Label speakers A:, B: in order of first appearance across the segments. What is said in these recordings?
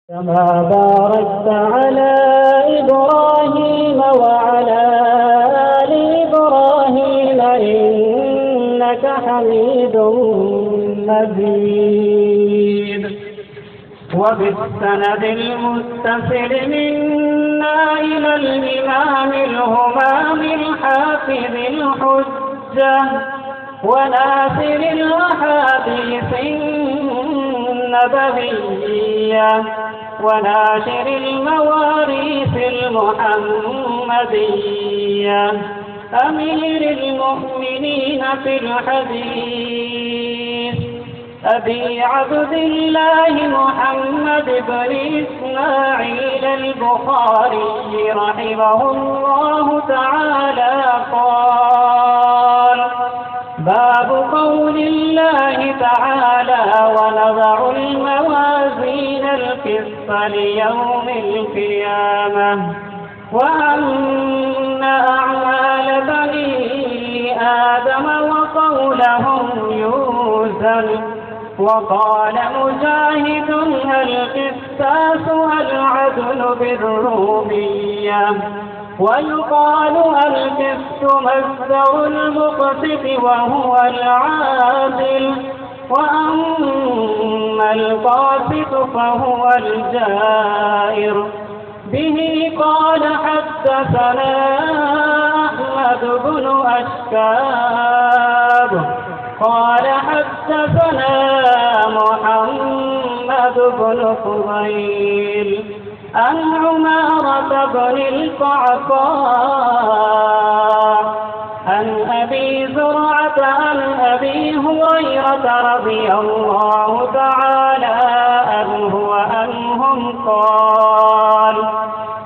A: كما باركت على إبراهيم وعلى آل إبراهيم إنك حميد مجيد. وبالسند المتصل منا إلى الإمام الهمام الحافظ الحجة وناصر الأحاديث النبوية وناشر المواريث المحمدية أمير المؤمنين في الحديث أبي عبد الله محمد بن إسماعيل البخاري رحمه الله تعالى قال: باب قول الله تعالى: ونضع الموازين القسط ليوم القيامة وأن أعمال بني آدم وقولهم يوزن. وقال مجاهد: القسطاس العدل بالرومية. ويقال القسط مصدر المقسط وهو العادل، وأما القاسط فهو الجائر. به قال حدثنا أحمد بن أشكاب قال حدثنا محمد بن فضيل عن عمارة بن القعقاع عن أبي زرعة عن أبي هريرة رضي الله تعالى عنه وعنهم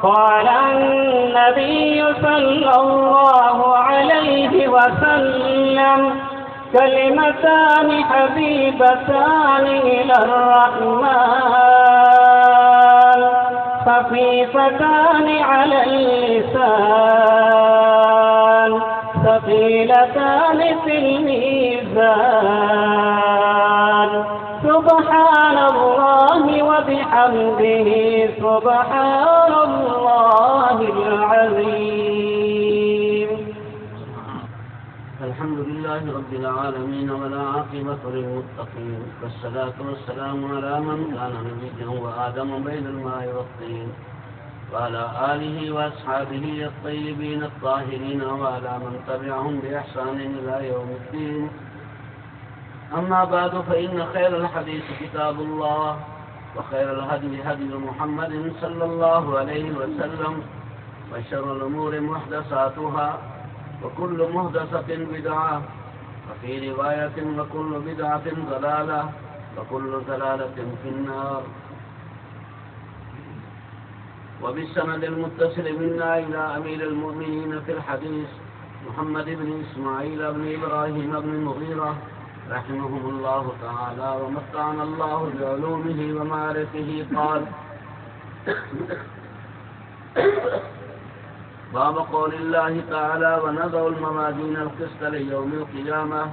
A: قال النبي صلى الله عليه وسلم: كلمتان حبيبتان إلى الرحمن خفيفتان على اللسان ثقيلتان في الميزان، سبحان الله وبحمده سبحان الله العظيم.
B: الحمد لله رب العالمين ولا عاقبة للمتقين، والصلاة والسلام على من كان نبيا وآدم بين الماء والطين، وعلى آله وأصحابه الطيبين الطاهرين وعلى من تبعهم بإحسان إلى يوم الدين. أما بعد، فإن خير الحديث كتاب الله، وخير الهدي هدي محمد صلى الله عليه وسلم، وشر الأمور محدثاتها، وكل محدثة بدعة، وفي رواية وكل بدعة ضلالة، وكل ضلالة في النار. وبالسند المتصل منا إلى أمير المؤمنين في الحديث محمد بن إسماعيل بن إبراهيم بن المغيرة رحمهم الله تعالى ومتعنا الله بعلومه ومعرفته قال: باب قول الله تعالى: ونضع الموازين القسط ليوم القيامة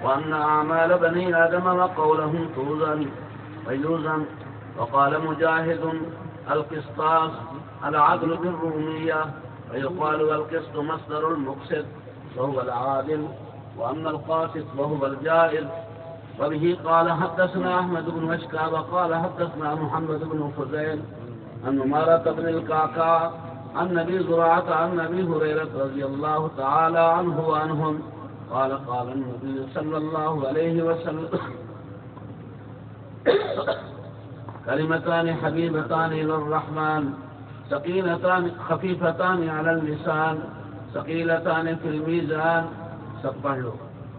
B: وأن أعمال بني آدم وقولهم ويوزن. وقال مجاهد: القسطاس العدل بالرومية. ويقال القسط مصدر المقسط وهو العادل، وأما القاسط وهو الجائر. وبه قال حدثنا أحمد بن أشكاب قال حدثنا محمد بن فضيل عن عمارة بن القعقاع عن أبي زرعة عن أبي هريرة رضي الله تعالى عنه وعنهم قال: قال النبي صلى الله عليه وسلم: كلمتان حبيبتان إلى الرحمن ثقيلتان خفيفتان على اللسان ثقيلتان في الميزان.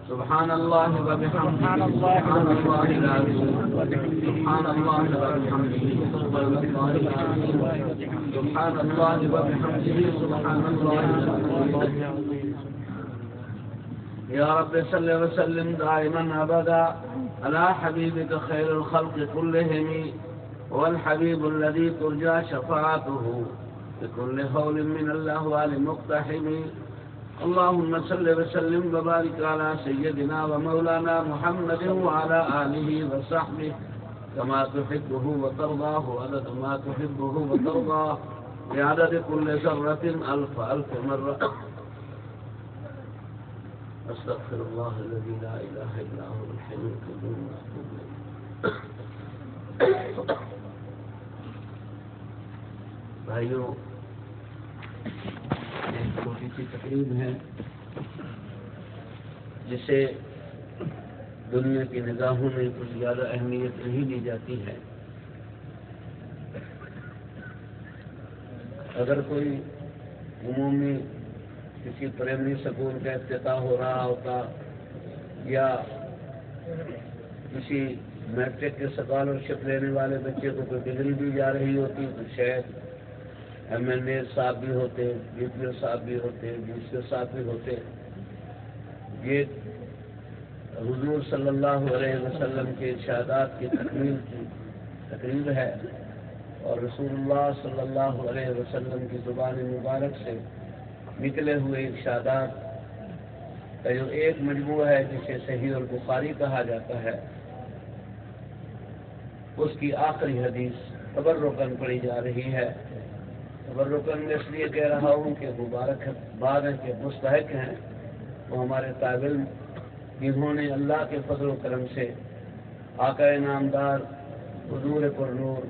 B: سبحان الله وبحمده سبحان الله العظيم. سبحان الله وبحمده سبحان الله العظيم. سبحان الله وبحمده سبحان الله العظيم. يا رب صل وسلم دائما أبدا على حبيبك خير الخلق كلهم، هو الحبيب الذي ترجى شفاعته بكل هول من الأهوال مقتحم. اللهم صل وسلم وبارك على سيدنا ومولانا محمد وعلى آله وصحبه كما تحبه وترضاه عدد ما تحبه وترضاه بعدد كل ذرة ألف مرة. أستغفر الله الذي لا إله إلا هو الحي القيوم وأتوب إليه. بھائیوں، ایک چھوٹی سی تقریب ہے جسے دنیا کی نگاہوں میں کچھ زیادہ اہمیت نہیں دی جاتی ہے. اگر کوئی عمومی کسی پرائمری اسکول کا افتتاح ہو رہا ہوتا یا کسی میٹرک کے اسکالرشپ لینے والے بچے کو کوئی ڈگری دی جا رہی ہوتی تو شاید MLA صاحب بھی ہوتے، DPO صاحب بھی ہوتے، DCO صاحب بھی ہوتے. یہ حضور صلی اللہ علیہ وسلم کے ارشادات کی تکمیل کی تقریب ہے اور رسول اللہ صلی اللہ علیہ وسلم کی زبان مبارک سے نکلے ہوئے ارشادات کا جو ایک مجموعہ ہے جسے صحیح البخاری کہا جاتا ہے، اس کی آخری حدیث تبرکاً پڑھی جا رہی ہے. تبرکاً میں اس لیے کہہ رہا ہوں کہ مبارک بعد ہیں کہ مستحق ہیں وہ ہمارے طالب علم جنہوں نے اللہ کے فضل و کرم سے آقا نامدار حضور پر نور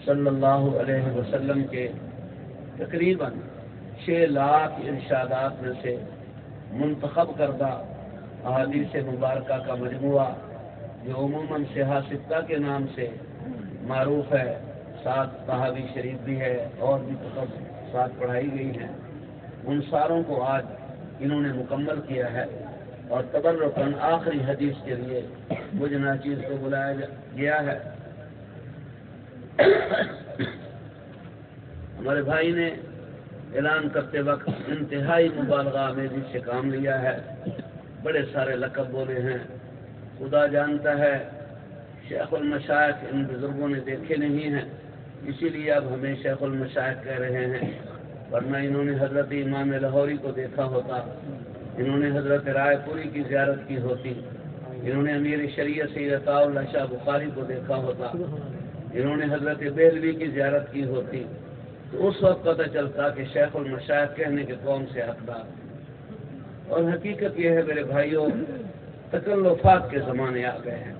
B: صلی اللہ علیہ وسلم کے تقریباً 6 لاکھ ارشادات میں سے منتخب کردہ احادیث مبارکہ کا مجموعہ جو عموماً صحاح ستہ کے نام سے معروف ہے، 7 طحاوی شریف بھی ہے اور بھی 7 پڑھائی گئی ہیں، ان ساروں کو آج انہوں نے مکمل کیا ہے اور تبرکاً آخری حدیث کے لیے مجھ ناچیز کو بلایا گیا ہے. ہمارے بھائی نے اعلان کرتے وقت انتہائی مبالغہ آمیزی سے کام لیا ہے، بڑے سارے لقب بولے ہیں. خدا جانتا ہے شیخ المشائخ ان بزرگوں نے دیکھے نہیں ہیں، اسی لیے اب ہمیں شیخ المشائخ کہہ رہے ہیں، ورنہ انہوں نے حضرت امام لاہوری کو دیکھا ہوتا، انہوں نے حضرت رائے پوری کی زیارت کی ہوتی، انہوں نے امیر شریعت سید عطا اللہ شاہ بخاری کو دیکھا ہوتا، انہوں نے حضرت بہلوی کی زیارت کی ہوتی، تو اس وقت پتہ چلتا کہ شیخ المشائخ کہنے کے کون سے حقدار. اور حقیقت یہ ہے میرے بھائیوں، تکلفات کے زمانے آ گئے ہیں.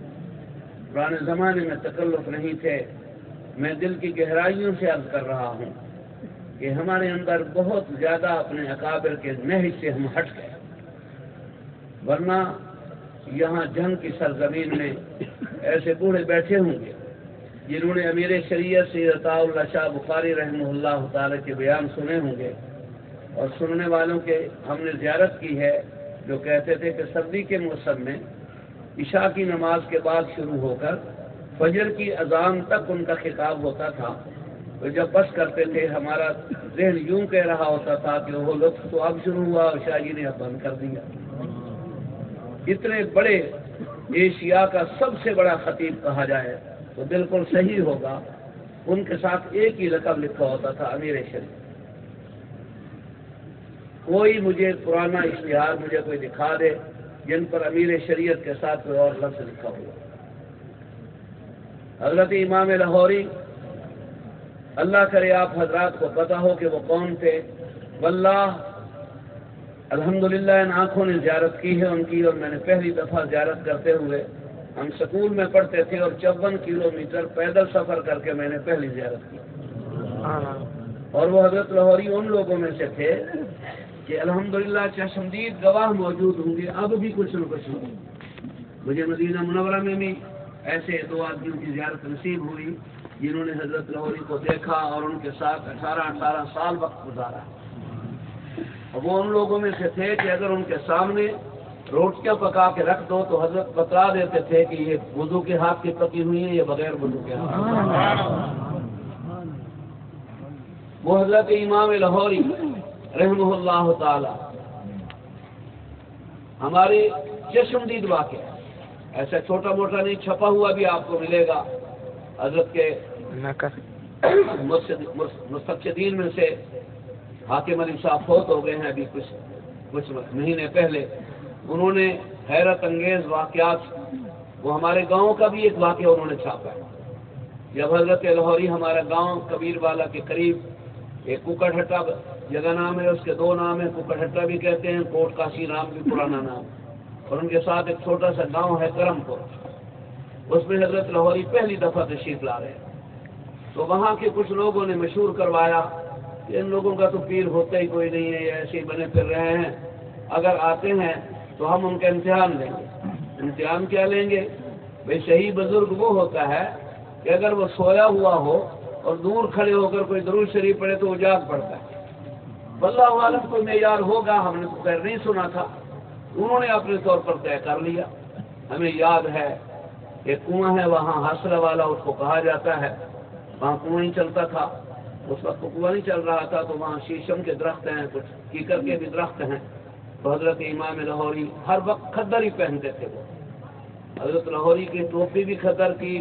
B: پرانے زمانے میں تکلف نہیں تھے. میں دل کی گہرائیوں سے عرض کر رہا ہوں کہ ہمارے اندر بہت زیادہ اپنے اکابر کے نہج سے ہم ہٹ گئے، ورنہ یہاں جنگ کی سرزمین میں ایسے بوڑھے بیٹھے ہوں گے جنہوں نے امیر شریعت سید عطا اللہ شاہ بخاری رحمہ اللہ تعالی کے بیان سنے ہوں گے، اور سننے والوں کے ہم نے زیارت کی ہے جو کہتے تھے کہ سردی کے موسم میں عشاء کی نماز کے بعد شروع ہو کر فجر کی اذان تک ان کا خطاب ہوتا تھا. تو جب بس کرتے تھے ہمارا ذہن یوں کہہ رہا ہوتا تھا کہ وہ لطف تو اب شروع ہوا اور شاہ جی نے اب بند کر دیا. اتنے بڑے ایشیا کا سب سے بڑا خطیب کہا جائے تو بالکل صحیح ہوگا. ان کے ساتھ ایک ہی لقب لکھا ہوتا تھا، امیر شریف. کوئی مجھے پرانا اشتہار مجھے کوئی دکھا دے جن پر امیر شریعت کے ساتھ کوئی اور لفظ لکھا ہوا. حضرت امام لاہوری، اللہ کرے آپ حضرات کو پتہ ہو کہ وہ کون تھے. واللہ الحمدللہ ان آنکھوں نے زیارت کی ہے ان کی، اور میں نے پہلی دفعہ زیارت کرتے ہوئے، ہم سکول میں پڑھتے تھے اور 54 کلومیٹر پیدل سفر کر کے میں نے پہلی زیارت کی. اور وہ حضرت لاہوری ان لوگوں میں سے تھے کہ الحمدللہ چشمدید گواہ موجود ہوں گے، اب بھی کچھ نہ کچھ ہوگی. مجھے مدینہ منورہ میں بھی ایسے 2 آدمیوں کی زیارت نصیب ہوئی جنہوں نے حضرت لاہوری کو دیکھا اور ان کے ساتھ 18 سال وقت گزارا. اور وہ ان لوگوں میں سے تھے کہ اگر ان کے سامنے روٹیاں پکا کے رکھ دو تو حضرت بتلا دیتے تھے کہ یہ وضو کے ہاتھ کی پکی ہوئی ہیں یا بغیر وضو کے ہاتھ. وہ حضرت امام لاہوری رحمہ اللہ تعالی ہماری چشمدید واقعہ، ایسا چھوٹا موٹا نہیں، چھپا ہوا بھی آپ کو ملے گا. حضرت کے مستقدین میں سے حاکم علی صاحب فوت ہو گئے ہیں ابھی کچھ مہینے پہلے. انہوں نے حیرت انگیز واقعات وہ ہمارے گاؤں کا بھی ایک واقعہ انہوں نے چھاپا ہے۔ جب حضرت لاہوری ہمارا گاؤں کبیر والا کے قریب ایک ککڑ ہٹا جگہ نام ہے، اس کے دو نام ہیں، ککڑ ہٹا بھی کہتے ہیں، کوٹ کاسی نام بھی پرانا نام، اور ان کے ساتھ ایک چھوٹا سا گاؤں ہے کرم پور، اس میں حضرت لاہوری پہلی دفعہ تشریف لا رہے ہیں۔ تو وہاں کے کچھ لوگوں نے مشہور کروایا کہ ان لوگوں کا تو پیر ہوتا ہی کوئی نہیں ہے، ایسے ہی بنے پھر رہے ہیں، اگر آتے ہیں تو ہم ان کا امتحان لیں گے۔ امتحان کیا لیں گے؟ بھئی صحیح بزرگ وہ ہوتا ہے کہ اگر وہ سویا ہوا ہو اور دور کھڑے ہو کر کوئی درود شریف پڑھے تو وہ جاگ پڑتا ہے۔ واللہ عالم کوئی معیار ہوگا، ہم نے تو خیر نہیں سنا تھا، انہوں نے اپنے طور پر طے کر لیا۔ ہمیں یاد ہے ایک کنواں ہے وہاں حاصلہ والا اس کو کہا جاتا ہے، وہاں کنواں ہی چلتا تھا، اس وقت کنواں نہیں چل رہا تھا، تو وہاں شیشم کے درخت ہیں، کچھ کیکر کے بھی درخت ہیں، تو حضرت امام لاہوری ہر وقت کھدر ہی پہنتے تھے۔ وہ حضرت لاہوری کی ٹوپی بھی کھدر کی،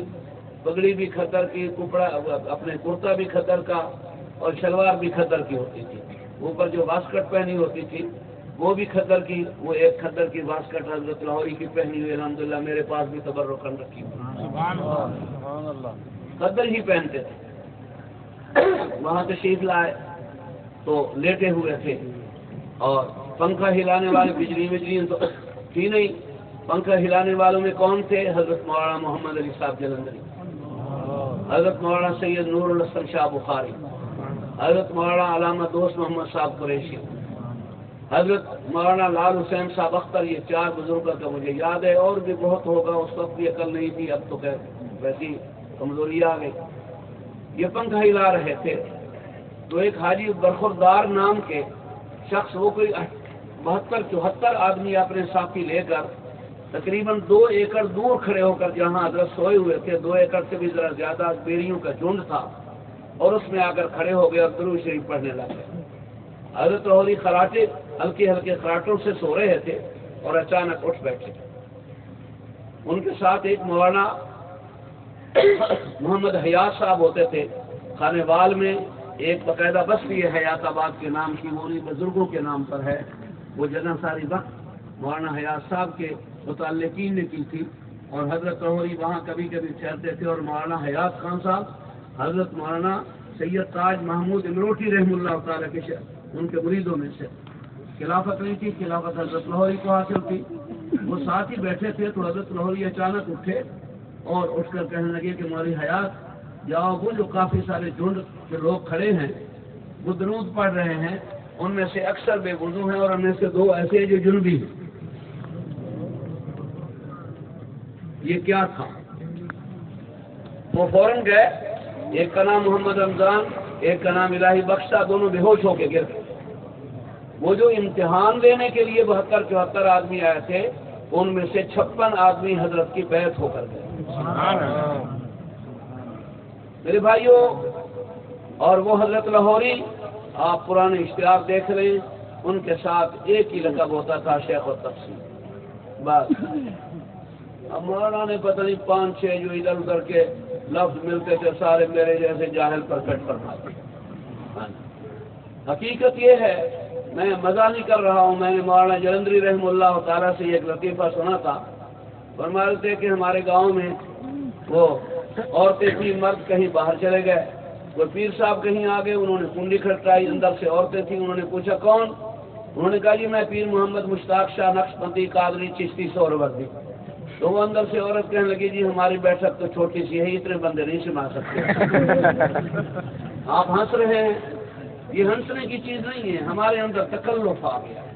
B: پگڑی بھی کھدر کی، کپڑا اپنے کرتا بھی کھدر کا، اور شلوار بھی کھدر کی ہوتی تھی، اوپر جو واسکٹ پہنی ہوتی تھی وہ بھی کھدر کی، وہ ایک کھدر کی واسکٹ حضرت لاہوری کی پہنی ہوئی، الحمدللہ میرے پاس بھی تبرکن رکھی ہوئی، کھدر ہی پہنتے تھے۔ وہاں تشریف لائے تو لیٹے ہوئے تھے، اور پنکھا ہلانے والے بجلی تو تھی نہیں، پنکھا ہلانے والوں میں کون تھے؟ حضرت مولانا محمد علی صاحب جلندری، حضرت مولانا سید نور الحسن شاہ بخاری، حضرت مولانا علامہ دوست محمد صاحب قریشی، حضرت مولانا لال حسین صاحب اختر، یہ چار بزرگوں کا مجھے یاد ہے، اور بھی بہت ہوگا، اس وقت بھی عقل نہیں تھی، اب تو ویسی کمزوری آ گئی۔ یہ پنکھا ہلا رہے تھے تو ایک حاجی برخوردار نام کے شخص، وہ کوئی 72-74 آدمی اپنے ساتھی لے کر تقریباً 2 ایکڑ دور کھڑے ہو کر جہاں حضرت سوئے ہوئے تھے، 2 ایکڑ سے بھی ذرا زیادہ بیریوں کا جھنڈ تھا، اور اس میں آ کر کھڑے ہو گئے اور درود شریف پڑھنے لگے۔ حضرت لاہوری خراٹے ہلکے ہلکے خراٹوں سے سو رہے تھے اور اچانک اٹھ بیٹھے۔ ان کے ساتھ ایک مولانا محمد حیات صاحب ہوتے تھے، خانے وال میں ایک باقاعدہ بستی ہے حیات آباد کے نام کی، وہ بزرگوں کے نام پر ہے، وہ جگہ ساری وقت مولانا حیات صاحب کے متعلقین نے کی تھی، اور حضرت لاہوری وہاں کبھی کبھی ٹھہرتے تھے، اور مولانا حیات خان صاحب حضرت مولانا سید تاج محمود امروٹی رحم اللہ تعالیٰ کے ان کے مریدوں میں سے۔ خلافت نہیں تھی، خلافت حضرت لاہوری کو حاصل تھی، وہ ساتھ ہی بیٹھے تھے، تو حضرت لاہوری اچانک اٹھے اور اٹھ کر کہنے لگے کہ مولوی حیات جاؤ، وہ جو کافی سارے جھنڈ کے لوگ کھڑے ہیں وہ درود پڑھ رہے ہیں، ان میں سے اکثر بے وضو ہیں، اور ان میں سے 2 ایسے ہیں جو جنبی ہیں، یہ کیا تھا؟ وہ فوراً گئے، ایک کا نام محمد رمضان، ایک کا نام الہی بخشا، دونوں بے ہوش ہو کے گر گئے۔ وہ جو امتحان لینے کے لیے 72-74 آدمی آئے تھے، ان میں سے 56 آدمی حضرت کی بیعت ہو کر گئے۔ میرے بھائیوں، اور وہ حضرت لاہوری، آپ پرانے اشتہار دیکھ رہے ہیں، ان کے ساتھ ایک ہی لقب ہوتا تھا، شیخ التفسیر، بس۔ اب مولانا نے پتہ نہیں 5-6 جو ادھر ادھر کے لفظ ملتے تھے، سارے میرے جیسے جاہل پر کٹ فرماتے۔ حقیقت یہ ہے، میں مزہ نہیں کر رہا ہوں، میں نے مولانا جلندری رحم اللہ تعالیٰ سے ایک لطیفہ سنا تھا، فرماتے تھے کہ ہمارے گاؤں میں وہ عورتیں تھیں، مرد کہیں باہر چلے گئے، کوئی پیر صاحب کہیں آ گئے، انہوں نے کنڈی کھٹکائی، اندر سے عورتیں تھیں، انہوں نے پوچھا کون؟ انہوں نے کہا جی میں پیر محمد مشتاق شاہ نقشبندی قادری چشتی سہروردی۔ تو وہ اندر سے عورت کہنے لگی جی ہماری بیٹھک تو چھوٹی سی ہے، اتنے بندے نہیں سما سکتے۔ آپ ہنس رہے ہیں، یہ ہنسنے کی چیز نہیں ہے، ہمارے اندر تکلف آ گیا ہے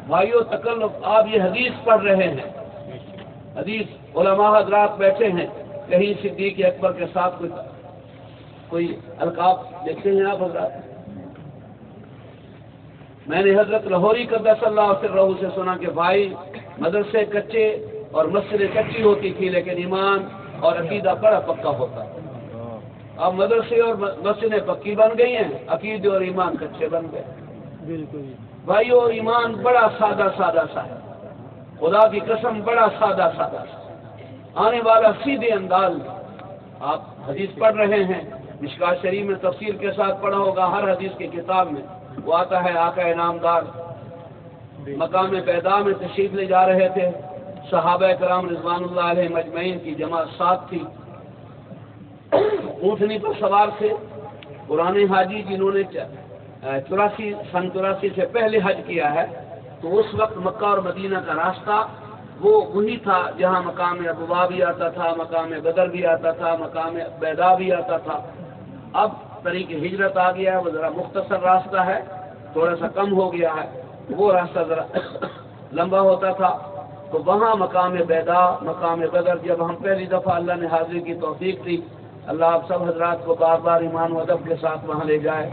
B: بھائیو، تکلف۔ آپ یہ حدیث پڑھ رہے ہیں، حدیث علماء حضرات بیٹھے ہیں، کہیں صدیق اکبر کے ساتھ کوئی القاب دیکھتے ہیں آپ حضرات؟ میں نے حضرت لاہوری قدس اللہ سرہ سے سنا کہ بھائی مدرسے کچے اور مسجدیں کچی ہوتی تھی، لیکن ایمان اور عقیدہ بڑا پکا ہوتا ہے۔ اب مدرسے اور مسجدیں پکی بن گئی ہیں، عقیدے اور ایمان کچے بن گئے۔ بالکل بھائیو، ایمان بڑا سادہ سادہ سا ہے، خدا کی قسم بڑا سادہ سادہ سا، آنے والا سیدھے انداز میں۔ آپ حدیث پڑھ رہے ہیں، مشکات شریف میں تفسیر کے ساتھ پڑھا ہوگا، ہر حدیث کی کتاب میں وہ آتا ہے، آقا انعامدار مقام پیدا میں تشریف لے جا رہے تھے، صحابہ کرام رضوان اللہ علیہ مجمعین کی جماعت ساتھ تھی. اونٹنی پر سوار تھے پرانے حاجی جنہوں نے 84 سے پہلے حج کیا ہے. تو اس وقت مکہ اور مدینہ کا راستہ وہ وہی تھا جہاں مقام ابوا بھی آتا تھا، مقام بدر بھی آتا تھا، مقام بیدا بھی آتا تھا. اب طریق ہجرت آ گیا ہے، وہ ذرا مختصر راستہ ہے، تھوڑا سا کم ہو گیا ہے. وہ راستہ ذرا لمبا ہوتا تھا. تو وہاں مقام بیدا، مقام بدر جب ہم پہلی دفعہ اللہ نے حاضری کی توفیق دی، اللہ آپ سب حضرات کو بار بار ایمان و ادب کے ساتھ وہاں لے جائے.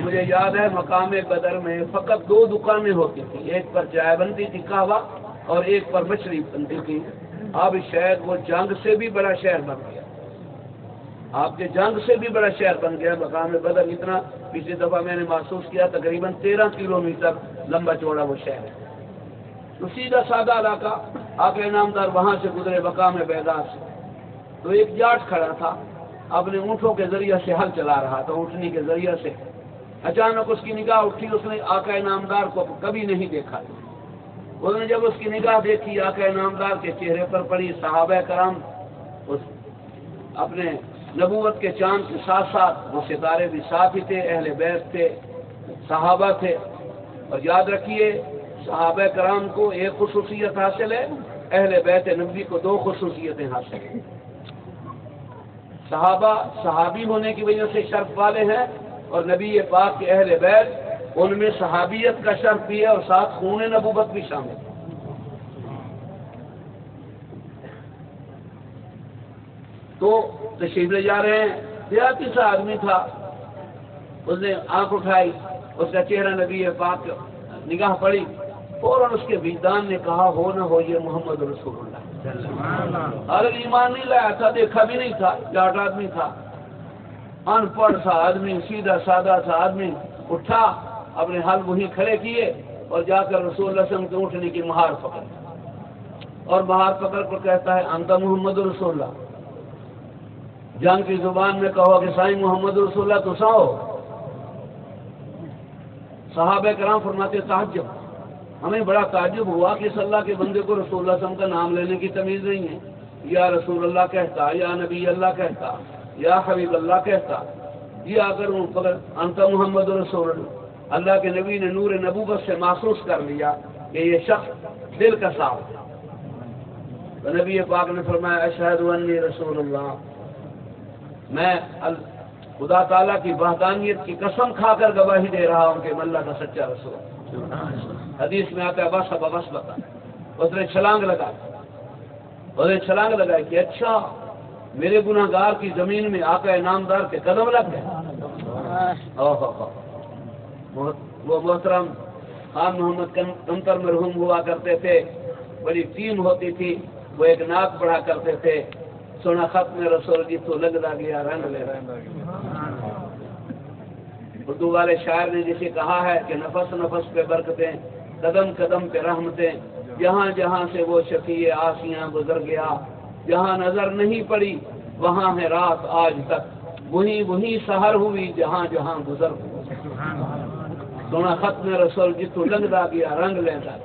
B: مجھے یاد ہے مقام بدر میں فقط 2 دکانیں ہوتی تھیں، ایک پر چائے بنتی تھی قہوہ اور ایک پر مچھلی بنتی تھی. اب شاید وہ جنگ سے بھی بڑا شہر بن گیا، آپ کے جنگ سے بھی بڑا شہر بن گیا مقام بدر. اتنا پچھلی دفعہ میں نے محسوس کیا، تقریباً 13 کلومیٹر لمبا چوڑا وہ شہر ہے. تو سیدھا سادہ علاقہ. آقا انعامدار وہاں سے گزرے مقام بیدا سے. تو ایک جاٹ کھڑا تھا، اپنے اونٹوں کے ذریعے سے ہل چلا رہا تھا، اونٹنی کے ذریعے سے. اچانک اس کی نگاہ اٹھی، اس نے آقا انعامدار کو کبھی نہیں دیکھا. اس نے جب اس کی نگاہ دیکھی آقا انعامدار کے چہرے پر پڑی، صحابہ کرام اس اپنے نبوت کے چاند کے ساتھ ساتھ وہ ستارے بھی ساتھ ہی تھے، اہل بیت تھے، صحابہ تھے. اور یاد رکھیے صحابہ کرام کو ایک خصوصیت حاصل ہے، اہل بیت نبی کو 2 خصوصیتیں حاصل ہیں. صحابہ صحابی ہونے کی وجہ سے شرف والے ہیں، اور نبی پاک کے اہل بیت ان میں صحابیت کا شرف بھی ہے اور ساتھ خون نبوت بھی شامل ہے. تو تشریف لے جا رہے ہیں، دیہاتی سا آدمی تھا. اس نے آنکھ اٹھائی، اس کا چہرہ نبی پاک نگاہ پڑی، فوراً اس کے وجدان نے کہا ہو نہ ہو یہ محمد رسول اللہ. ارے ایمان نہیں لایا تھا، دیکھا بھی نہیں تھا، جاٹ آدمی تھا، ان پڑھ سا آدمی، سیدھا سادہ سا آدمی. اٹھا، اپنے ہل وہیں کھڑے کیے اور جا کر رسول اللہ صلی اللہ علیہ وسلم کے اونٹنے کی مہار پکڑ، اور مہار پکڑ کر کہتا ہے انت محمد رسول اللہ. جنگ کی زبان میں کہو کہ سائیں محمد رسول اللہ تو ساؤ. صحابہ کرام فرماتے تعجب، ہمیں بڑا تعجب ہوا کہ اس اللہ کے بندے کو رسول اللہ صلی اللہ علیہ وسلم کا نام لینے کی تمیز نہیں ہے. یا رسول اللہ کہتا، یا نبی اللہ کہتا، یا حبیب اللہ کہتا. یہ اگر انت محمد رسول اللہ، اللہ کے نبی نے نور نبوت سے محسوس کر لیا کہ یہ شخص دل کا صاف ہے. تو نبی پاک نے فرمایا اشہد انی رسول اللہ، میں خدا تعالیٰ کی وحدانیت کی قسم کھا کر گواہی دے رہا ہوں کہ میں اللہ کا سچا رسول. حدیث میں آتا ہے بس بتا. اس نے چھلانگ لگائی کہ اچھا میرے گناہ گار کی زمین میں آقا انعامدار کے قدم لگ گئے. وہ محترم خان محمد کمتر مرحوم ہوا کرتے تھے، بڑی ٹیم ہوتی تھی، وہ ایک نعت پڑھا کرتے تھے، سونا ختم رسول جی تو لگتا گیا رنگ لے رہا. اردو والے شاعر نے جسے کہا ہے کہ نفس نفس پہ برکتیں، قدم قدم پہ رحمتیں، جہاں جہاں سے وہ شفیع آسیاں گزر گیا، جہاں نظر نہیں پڑی وہاں ہے رات آج تک، وہیں وہیں سحر ہوئی جہاں جہاں گزر ہوئی. سونا ختم رسول جی تو لگتا گیا رنگ لیتا.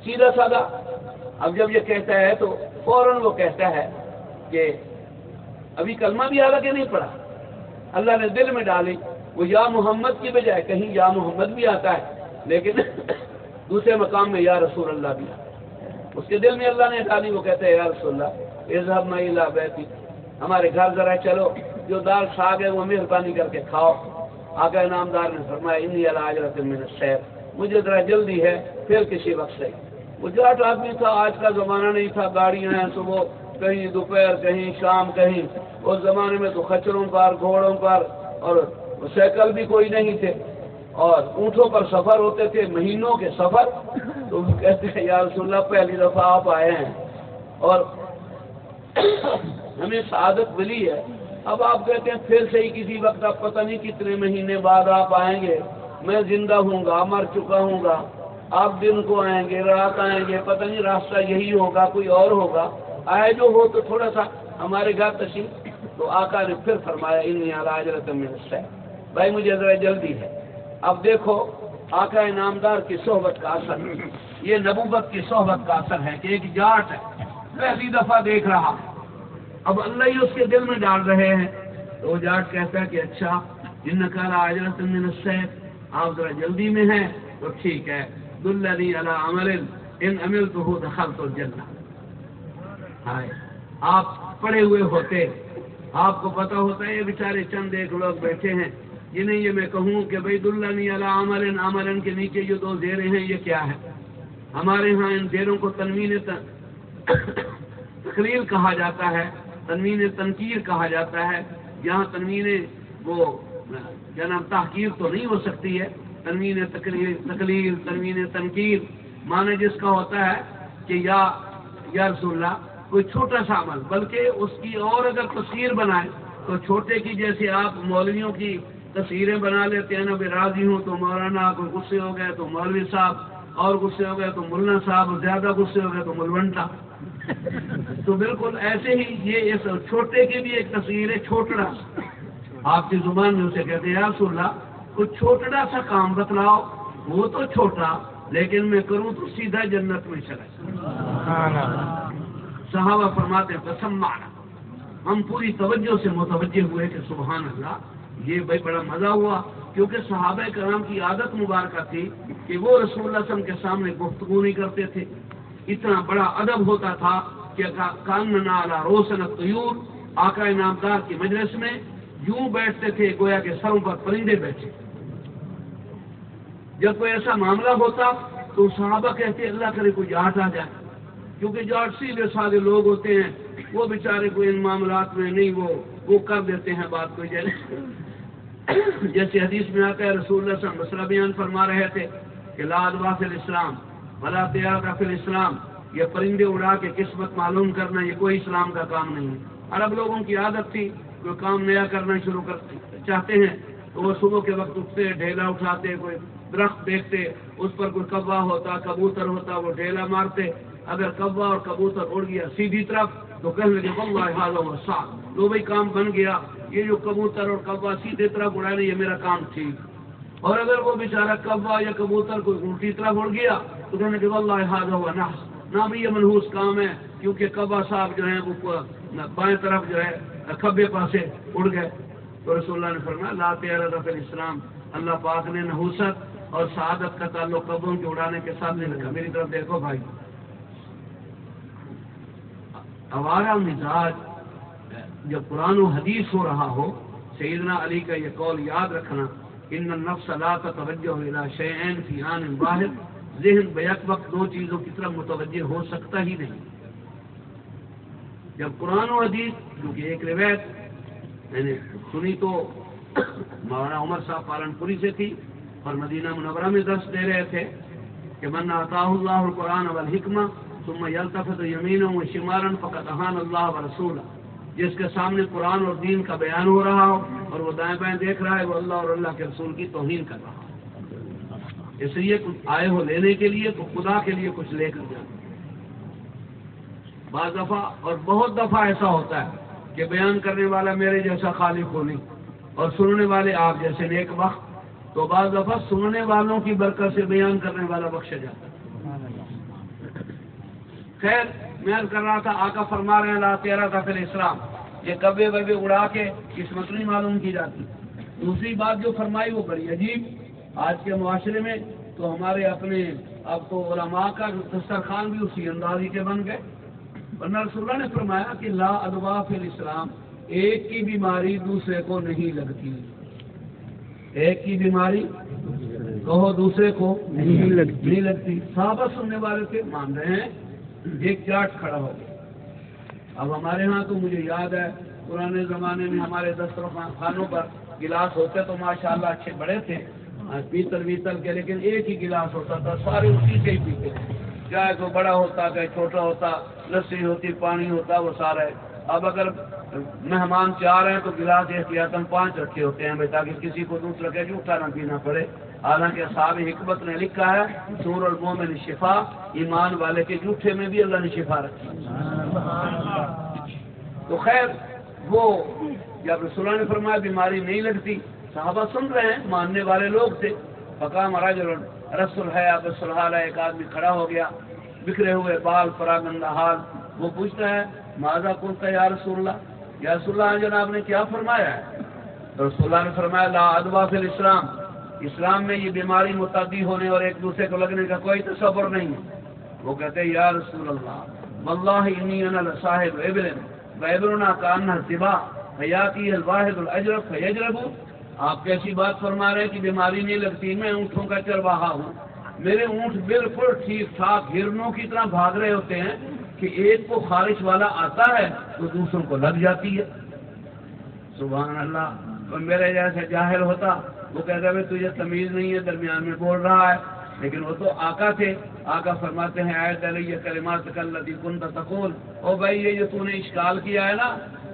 B: سیدھا سادہ. اب جب یہ کہتا ہے تو فوراً وہ کہتا ہے کہ ابھی کلمہ بھی حالانکہ نہیں پڑھا، اللہ نے دل میں ڈالی. وہ یا محمد کی بجائے کہیں یا محمد بھی آتا ہے، لیکن دوسرے مقام میں یا رسول اللہ بھی آتا ہے. اس کے دل میں اللہ نے ڈالی. وہ کہتے ہیں یا رسول اللہ اذهب معي الى بیتی، ہمارے گھر ذرا چلو، جو دال ساگ ہے وہ مہربانی کر کے کھاؤ. آقا انعامدار نے فرمایا انی علی عجلۃ من السیر، مجھے ذرا جلدی ہے، پھر کسی وقت سے. وہ جاٹ آدمی تھا، آج کا زمانہ نہیں تھا، گاڑیاں ہیں صبح کہیں، دوپہر کہیں، شام کہیں. اس زمانے میں تو خچروں پر، گھوڑوں پر، اور سائیکل بھی کوئی نہیں تھے، اور اونٹوں پر سفر ہوتے تھے، مہینوں کے سفر. تو وہ کہتے ہیں یا رسول اللہ پہلی دفعہ آپ آئے ہیں اور ہمیں سعادت ملی ہے. اب آپ کہتے ہیں پھر سے ہی کسی وقت، آپ پتہ نہیں کتنے مہینے بعد آپ آئیں گے، میں زندہ ہوں گا، مر چکا ہوں گا، آپ دن کو آئیں گے، رات آئیں گے، پتہ نہیں راستہ یہی ہوگا کوئی اور ہوگا، آئے جو ہو تو تھوڑا سا ہمارے گھر تشریف. تو آقا نے پھر فرمایا انی علی عجلۃ من السیر، بھائی مجھے ذرا جلدی ہے. اب دیکھو آقا انعامدار کی صحبت کا اثر. یہ نبوت کی صحبت کا اثر ہے کہ ایک جاٹ ہے پہلی دفعہ دیکھ رہا، اب اللہ ہی اس کے دل میں ڈال رہے ہیں، تو وہ جاٹ کہتا ہے کہ اچھا انک لعاجلۃ من السیف، آپ ذرا جلدی میں ہیں تو ٹھیک ہے، دلنی علی عمل ان عملتہ دخلت الجنہ۔ ہائے آپ پڑے ہوئے ہوتے، آپ کو پتا ہوتا ہے یہ بیچارے چند ایک لوگ بیٹھے ہیں جنہیں یہ میں کہوں کہ بھائی دلنی علی عمل، عمل کے نیچے جو دو زیریں ہیں یہ کیا ہے؟ ہمارے ہاں ان زیروں کو تنوین تقریر کہا جاتا ہے، تنوین تنکیر کہا جاتا ہے، یہاں تنوین وہ کیا نام تحقیر تو نہیں ہو سکتی ہے، تنوین تقریر تنوین تنکیر معنی جس کا ہوتا ہے کہ یا رسول اللہ کوئی چھوٹا سا عمل، بلکہ اس کی اور اگر تصویر بنائے تو چھوٹے کی، جیسے آپ مولویوں کی تصویریں بنا لیتے ہیں نا، بھی راضی ہوں تو مولانا، کوئی غصے ہو گئے تو مولوی صاحب، اور غصے ہو گئے تو مولانا صاحب، زیادہ غصے ہو گئے تو ملونٹا۔ تو بالکل ایسے ہی یہ اس چھوٹے کی بھی ایک تصویر ہے، چھوٹڑا، آپ کی زبان میں اسے کہتے ہیں یا رسول اللہ کچھ چھوٹڑا سا کام بتلاؤ، وہ تو چھوٹا لیکن میں کروں تو سیدھا جنت میں چلا۔ صحابہ فرماتے ہیں فسمعنا، ہم پوری توجہ سے متوجہ ہوئے کہ سبحان اللہ، یہ بھائی بڑا مزہ ہوا، کیونکہ صحابہ کرام کی عادت مبارکہ تھی کہ وہ رسول اللہ صلی اللہ علیہ وسلم کے سامنے گفتگو نہیں کرتے تھے، اتنا بڑا ادب ہوتا تھا کہ کاننا علی رؤوسنا الطیور، آقا نامدار کی مجلس میں یوں بیٹھتے تھے گویا کہ سروں پر پرندے بیٹھے۔ جب کوئی ایسا معاملہ ہوتا تو صحابہ کہتے اللہ کرے کوئی جاٹ آ جائے، کیونکہ جاٹ سیدھے سادے لوگ ہوتے ہیں، وہ بیچارے کوئی ان معاملات میں نہیں، وہ کر دیتے ہیں بات کوئی جیسے حدیث میں آتا ہے رسول اللہ صلی اللہ علیہ وسلم مسئلہ بیان فرما رہے تھے کہ لا ادوا فی الاسلام ولا طیارۃ فی الاسلام، یہ پرندے اڑا کے قسمت معلوم کرنا یہ کوئی اسلام کا کام نہیں ہے۔ عرب لوگوں کی عادت تھی کوئی کام نیا کرنا شروع چاہتے ہیں تو وہ صبح کے وقت اٹھتے، ڈھیلا اٹھاتے، کوئی درخت دیکھتے، اس پر کوئی کوا ہوتا، کبوتر ہوتا، وہ ڈھیلا مارتے، اگر کوا اور کبوتر اڑ گیا سیدھی طرف تو کہنے لگے واللہ ھذا هو الصعب، لو بھائی کام بن گیا، یہ جو کبوتر اور کوا سیدھے طرف اڑانے یہ میرا کام ٹھیک۔ اور اگر وہ بیچارہ کوا یا کبوتر کوئی الٹی طرف اڑ گیا تو کہنے لگے واللہ ھذا هو نحس، نہ بھی یہ منحوس کام ہے، کیونکہ کوا صاحب جو ہیں وہ بائیں طرف جو ہے کھبے پاسے اڑ گئے۔ تو رسول اللہ نے فرمایا لا طیارۃ فی الاسلام، اللہ پاک نے نحوست اور سعادت کا تعلق کبوں کے اڑانے کے ساتھ نہیں رکھا۔ میری طرف دیکھو بھائی، ہمارا مزاج جب قرآن و حدیث ہو رہا ہو، سیدنا علی کا یہ قول یاد رکھنا، ان النفس لا تتوجہ الی شیئین فی آن واحد، ذہن بیک وقت دو چیزوں کی طرف متوجہ ہو سکتا ہی نہیں۔ جب قرآن و حدیث، کیونکہ ایک روایت میں نے سنی تو مولانا عمر صاحب پالنپوری سے تھی اور مدینہ منورہ میں درس دے رہے تھے کہ من آتاہ اللہ القرآن والحکمہ ثم یلتفت یمینا و شمالا فقد اہان اللہ ورسولہ، جس کے سامنے قرآن اور دین کا بیان ہو رہا ہو اور وہ دائیں بائیں دیکھ رہا ہے، وہ اللہ اور اللہ کے رسول کی توہین کر رہا ہے۔ اس لیے کچھ آئے ہو لینے کے لیے تو خدا کے لیے کچھ لے کر جانا۔ بعض دفعہ اور بہت دفعہ ایسا ہوتا ہے کہ بیان کرنے والا میرے جیسا خالق ہو نہیں اور سننے والے آپ جیسے نیک وقت، تو بعض دفعہ سننے والوں کی برکت سے بیان کرنے والا بخشا جاتا ہے۔ خیر میں عرض کر رہا تھا، آقا فرما رہے ہیں لا طیارۃ فی الاسلام، یہ کبے وبے اڑا کے قسمت نہیں معلوم کی جاتی۔ دوسری بات جو فرمائی وہ بڑی عجیب، آج کے معاشرے میں تو ہمارے اپنے اب تو علماء کا دسترخوان بھی اسی اندازی کے بن گئے، ورنہ رسول اللہ نے فرمایا کہ لا ادوا فی الاسلام، ایک کی بیماری دوسرے کو نہیں لگتی، ایک کی بیماری کہو دوسرے کو نہیں لگتی۔ صحابہ سننے والے تھے، مان رہے ہیں، ایک جاٹ کھڑا ہو گیا۔ اب ہمارے ہاں تو مجھے یاد ہے پرانے زمانے میں ہمارے دسترخوانوں پر گلاس ہوتے تو ماشاءاللہ اچھے بڑے تھے، پیتل کے، لیکن ایک ہی گلاس ہوتا تھا، سارے اسی سے ہی پیتے، چاہے تو بڑا ہوتا چاہے چھوٹا ہوتا، لسی ہوتی پانی ہوتا، وہ سارا ہے۔ اب اگر مہمان 4 ہیں تو گلاس احتیاطاً 5 رکھے ہوتے ہیں تاکہ کسی کو دوسرا کہ جھوٹا نہ پینا پڑے۔ حالانکہ اصحاب حکمت نے لکھا ہے سور المومن شفا، ایمان والے کے جھوٹے میں بھی اللہ نے شفا رکھی۔ تو خیر وہ جب رسول اللہ نے فرمایا بیماری نہیں لگتی، صحابہ سن رہے ہیں، ماننے والے لوگ تھے، فقام رجل رسول ہے اب سلحال ہے، ایک آدمی کھڑا ہو گیا، بکھرے ہوئے بال، پراگندہ حال، وہ پوچھتا ہے ماذا قلت یا رسول اللہ، یا رسول اللہ جناب نے کیا فرمایا ہے؟ تو رسول اللہ نے فرمایا لا ادوا فی الاسلام، اسلام میں یہ بیماری متعدی ہونے اور ایک دوسرے کو لگنے کا کوئی تصور نہیں ہے۔ وہ کہتے ہیں یا رسول اللہ واللہ انی انا لصاحب ابل وابلنا کانہ السبا فیاتی الواحد الاجرب فیجرب، آپ کیسی بات فرما رہے ہیں کہ بیماری نہیں لگتی، میں اونٹوں کا چرواہا ہوں، میرے اونٹ بالکل ٹھیک ٹھاک ہرنوں کی طرح بھاگ رہے ہوتے ہیں کہ ایک کو خارش والا آتا ہے تو دوسروں کو لگ جاتی ہے۔ سبحان اللہ۔ تو میرے جیسے جاہل ہوتا وہ کہتا ہے تجھے تمیز نہیں ہے، درمیان میں بول رہا ہے، لیکن وہ تو آقا تھے، آقا فرماتے ہیں آیت علیہ کلمات التی کنت تقول، او بھائی یہ جو تو نے اشکال کیا ہے نا،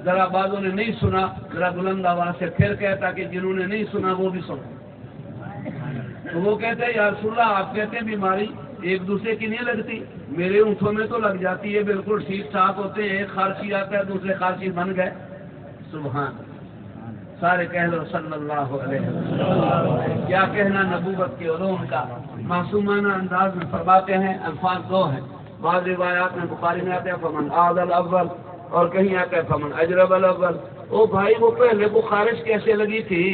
B: ذرا بعضوں نے نہیں سنا، ذرا بلند آواز سے پھر کہتا کہ جنہوں نے نہیں سنا وہ بھی سنو۔ تو وہ کہتے ہیں یا رسول اللہ آپ کہتے ہیں بیماری ایک دوسرے کی نہیں لگتی، میرے اونٹوں میں تو لگ جاتی ہے، بالکل ٹھیک ٹھاک ہوتے ہیں، ایک خارشی آتا ہے دوسرے خارشی بن گئے۔ سبحان، سارے کہہ لو صلی اللہ علیہ وسلم۔ کیا کہنا نبوت کے علوم کا، معصومانہ انداز میں فرماتے ہیں، الفاظ دو ہیں، بعض روایات میں بخاری میں آتے ہیں فمن عاد الاول، اور کہیں آتا ہے فمن اجرب الاول۔ او بھائی وہ پہلے کو خارش کیسے لگی تھی،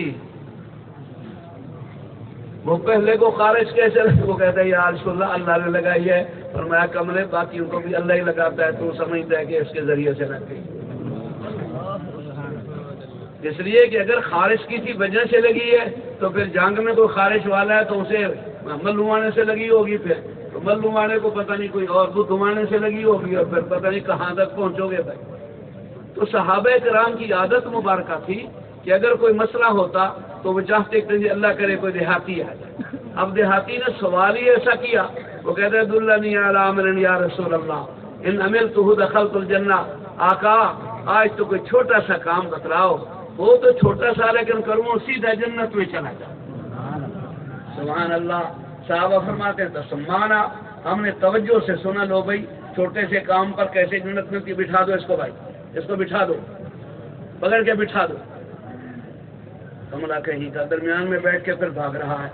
B: وہ پہلے کو خارش کیسے لگی؟ وہ کہتا ہے یا رسول اللہ اللہ نے لگائی ہے، فرمایا کملے باقیوں کو بھی اللہ ہی لگاتا ہے، تو سمجھتا ہے کہ اس کے ذریعے سے لگ گئی، اس لیے کہ اگر خارش کسی وجہ سے لگی ہے تو پھر جنگ میں کوئی خارش والا ہے تو اسے ملوانے سے لگی ہوگی، پھر تو ملوانے کو پتہ نہیں کوئی اور دھوانے سے لگی ہوگی، اور پھر پتہ نہیں کہاں تک پہنچو گے بھائی۔ تو صحابہ کرام کی عادت مبارکہ تھی کہ اگر کوئی مسئلہ ہوتا تو وہ چاہتے کہ اللہ کرے کوئی دیہاتی آ جائے۔ اب دیہاتی نے سوال ہی ایسا کیا، وہ کہتے ہیں دلنی علی عمل یا رسول اللہ ان عملتہ دخلت الجنہ، آقا آج تو کوئی چھوٹا سا کام بتلاؤ، وہ تو چھوٹا سا لیکن کروں سیدھا جنت میں چلا جاؤ۔ سبحان اللہ۔ صحابہ فرماتے ہیں تسمعنا، ہم نے توجہ سے سنا، لو بھائی چھوٹے سے کام پر کیسے جنت میں بٹھا دو اس کو، بھائی اس کو بٹھا دو، پکڑ کے بٹھا دو۔ کمرہ کہیں کا درمیان میں بیٹھ کے پھر بھاگ رہا ہے۔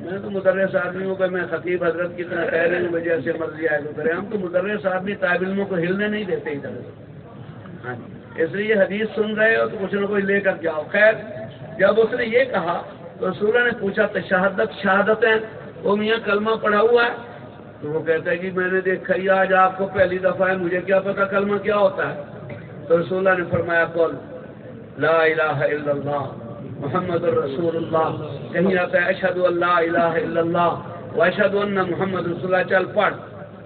B: میں تو مدرس آدمی ہوں کہ میں خطیب حضرت کی طرح کہہ رہی ہوں وجہ سے مرضی آئے تو کرے، ہم تو مدرس آدمی طالب علموں کو ہلنے نہیں دیتے ادھر سے، ہاں اس لیے حدیث سن رہے ہو تو کچھ نہ کوئی لے کر جاؤ۔ خیر جب اس نے یہ کہا تو رسول نے پوچھا شہادتیں وہ میاں کلمہ پڑھا ہوا ہے؟ تو وہ کہتا ہے کہ میں نے دیکھا ہی آج آپ کو پہلی دفعہ ہے، مجھے کیا پتا کلمہ کیا ہوتا ہے۔ تو رسول اللہ نے فرمایا قل لا الہ الا اللہ محمد الرسول اللہ، کہیں آتا ہے اشہد ان لا الہ الا اللہ واشہد ان محمد رسول اللہ، چل پڑھ،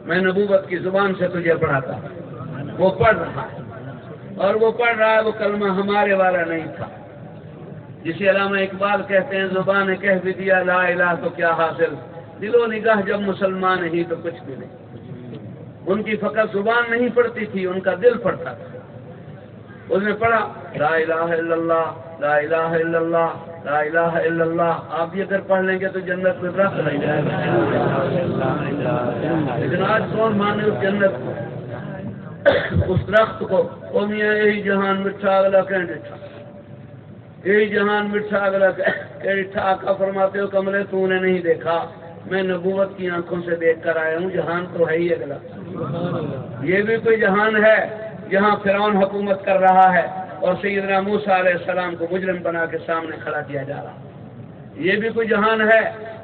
B: میں نبوت کی زبان سے تجھے پڑھاتا۔ وہ پڑھ رہا ہے اور وہ پڑھ رہا ہے، وہ کلمہ ہمارے والا نہیں تھا، جسے علامہ اقبال کہتے ہیں زبان کہہ بھی دیا لا الہ تو کیا حاصل، دل و نگاہ جب مسلمان ہی تو کچھ بھی نہیں۔ ان کی فقط زبان نہیں پڑتی تھی، ان کا دل پڑتا تھا۔ اس نے پڑھا لا الہ الا اللہ لا الہ الا اللہ لا الہ الا اللہ، آپ بھی اگر پڑھ لیں گے تو جنت میں درخت نہیں جائے گا، لیکن آج کون مانے اس جنت کو، اس درخت کو؟ او میاں یہی جہان مٹھا اگلا کینڈٹھا، یہی جہان مٹھا اگلا کینڈٹھا۔ آقا فرماتے ہو کملے تو نے نہیں دیکھا، میں نبوت کی آنکھوں سے دیکھ کر آیا ہوں، جہان تو ہے ہی اگلا۔ یہ بھی کوئی جہان ہے جہاں فرعون حکومت کر رہا ہے اور سیدنا موسیٰ علیہ السلام کو مجرم بنا کے سامنے کھڑا کیا جا رہا ہے۔ یہ بھی کوئی جہان ہے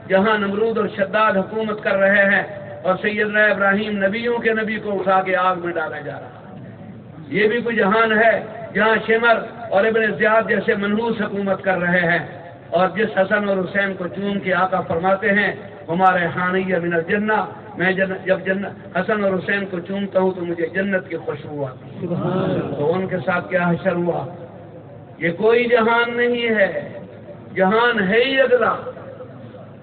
B: جہاں نمرود اور شداد حکومت کر رہے ہیں اور سیدنا ابراہیم نبیوں کے نبی کو اٹھا کے آگ میں ڈالا جا رہا ہے۔ یہ بھی کوئی جہان ہے جہاں شمر اور ابن زیاد جیسے منحوس حکومت کر رہے ہیں، اور جس حسن اور حسین کو چون کے آقا فرماتے ہیں ہمارے حانیہ من الجنہ، میں جب حسن اور حسین کو چومتا ہوں تو مجھے جنت کی خوشبو آتی ہے۔ تو ان کے ساتھ کیا حشر ہوا؟ یہ کوئی جہان نہیں ہے، جہان ہے ہی اگلا۔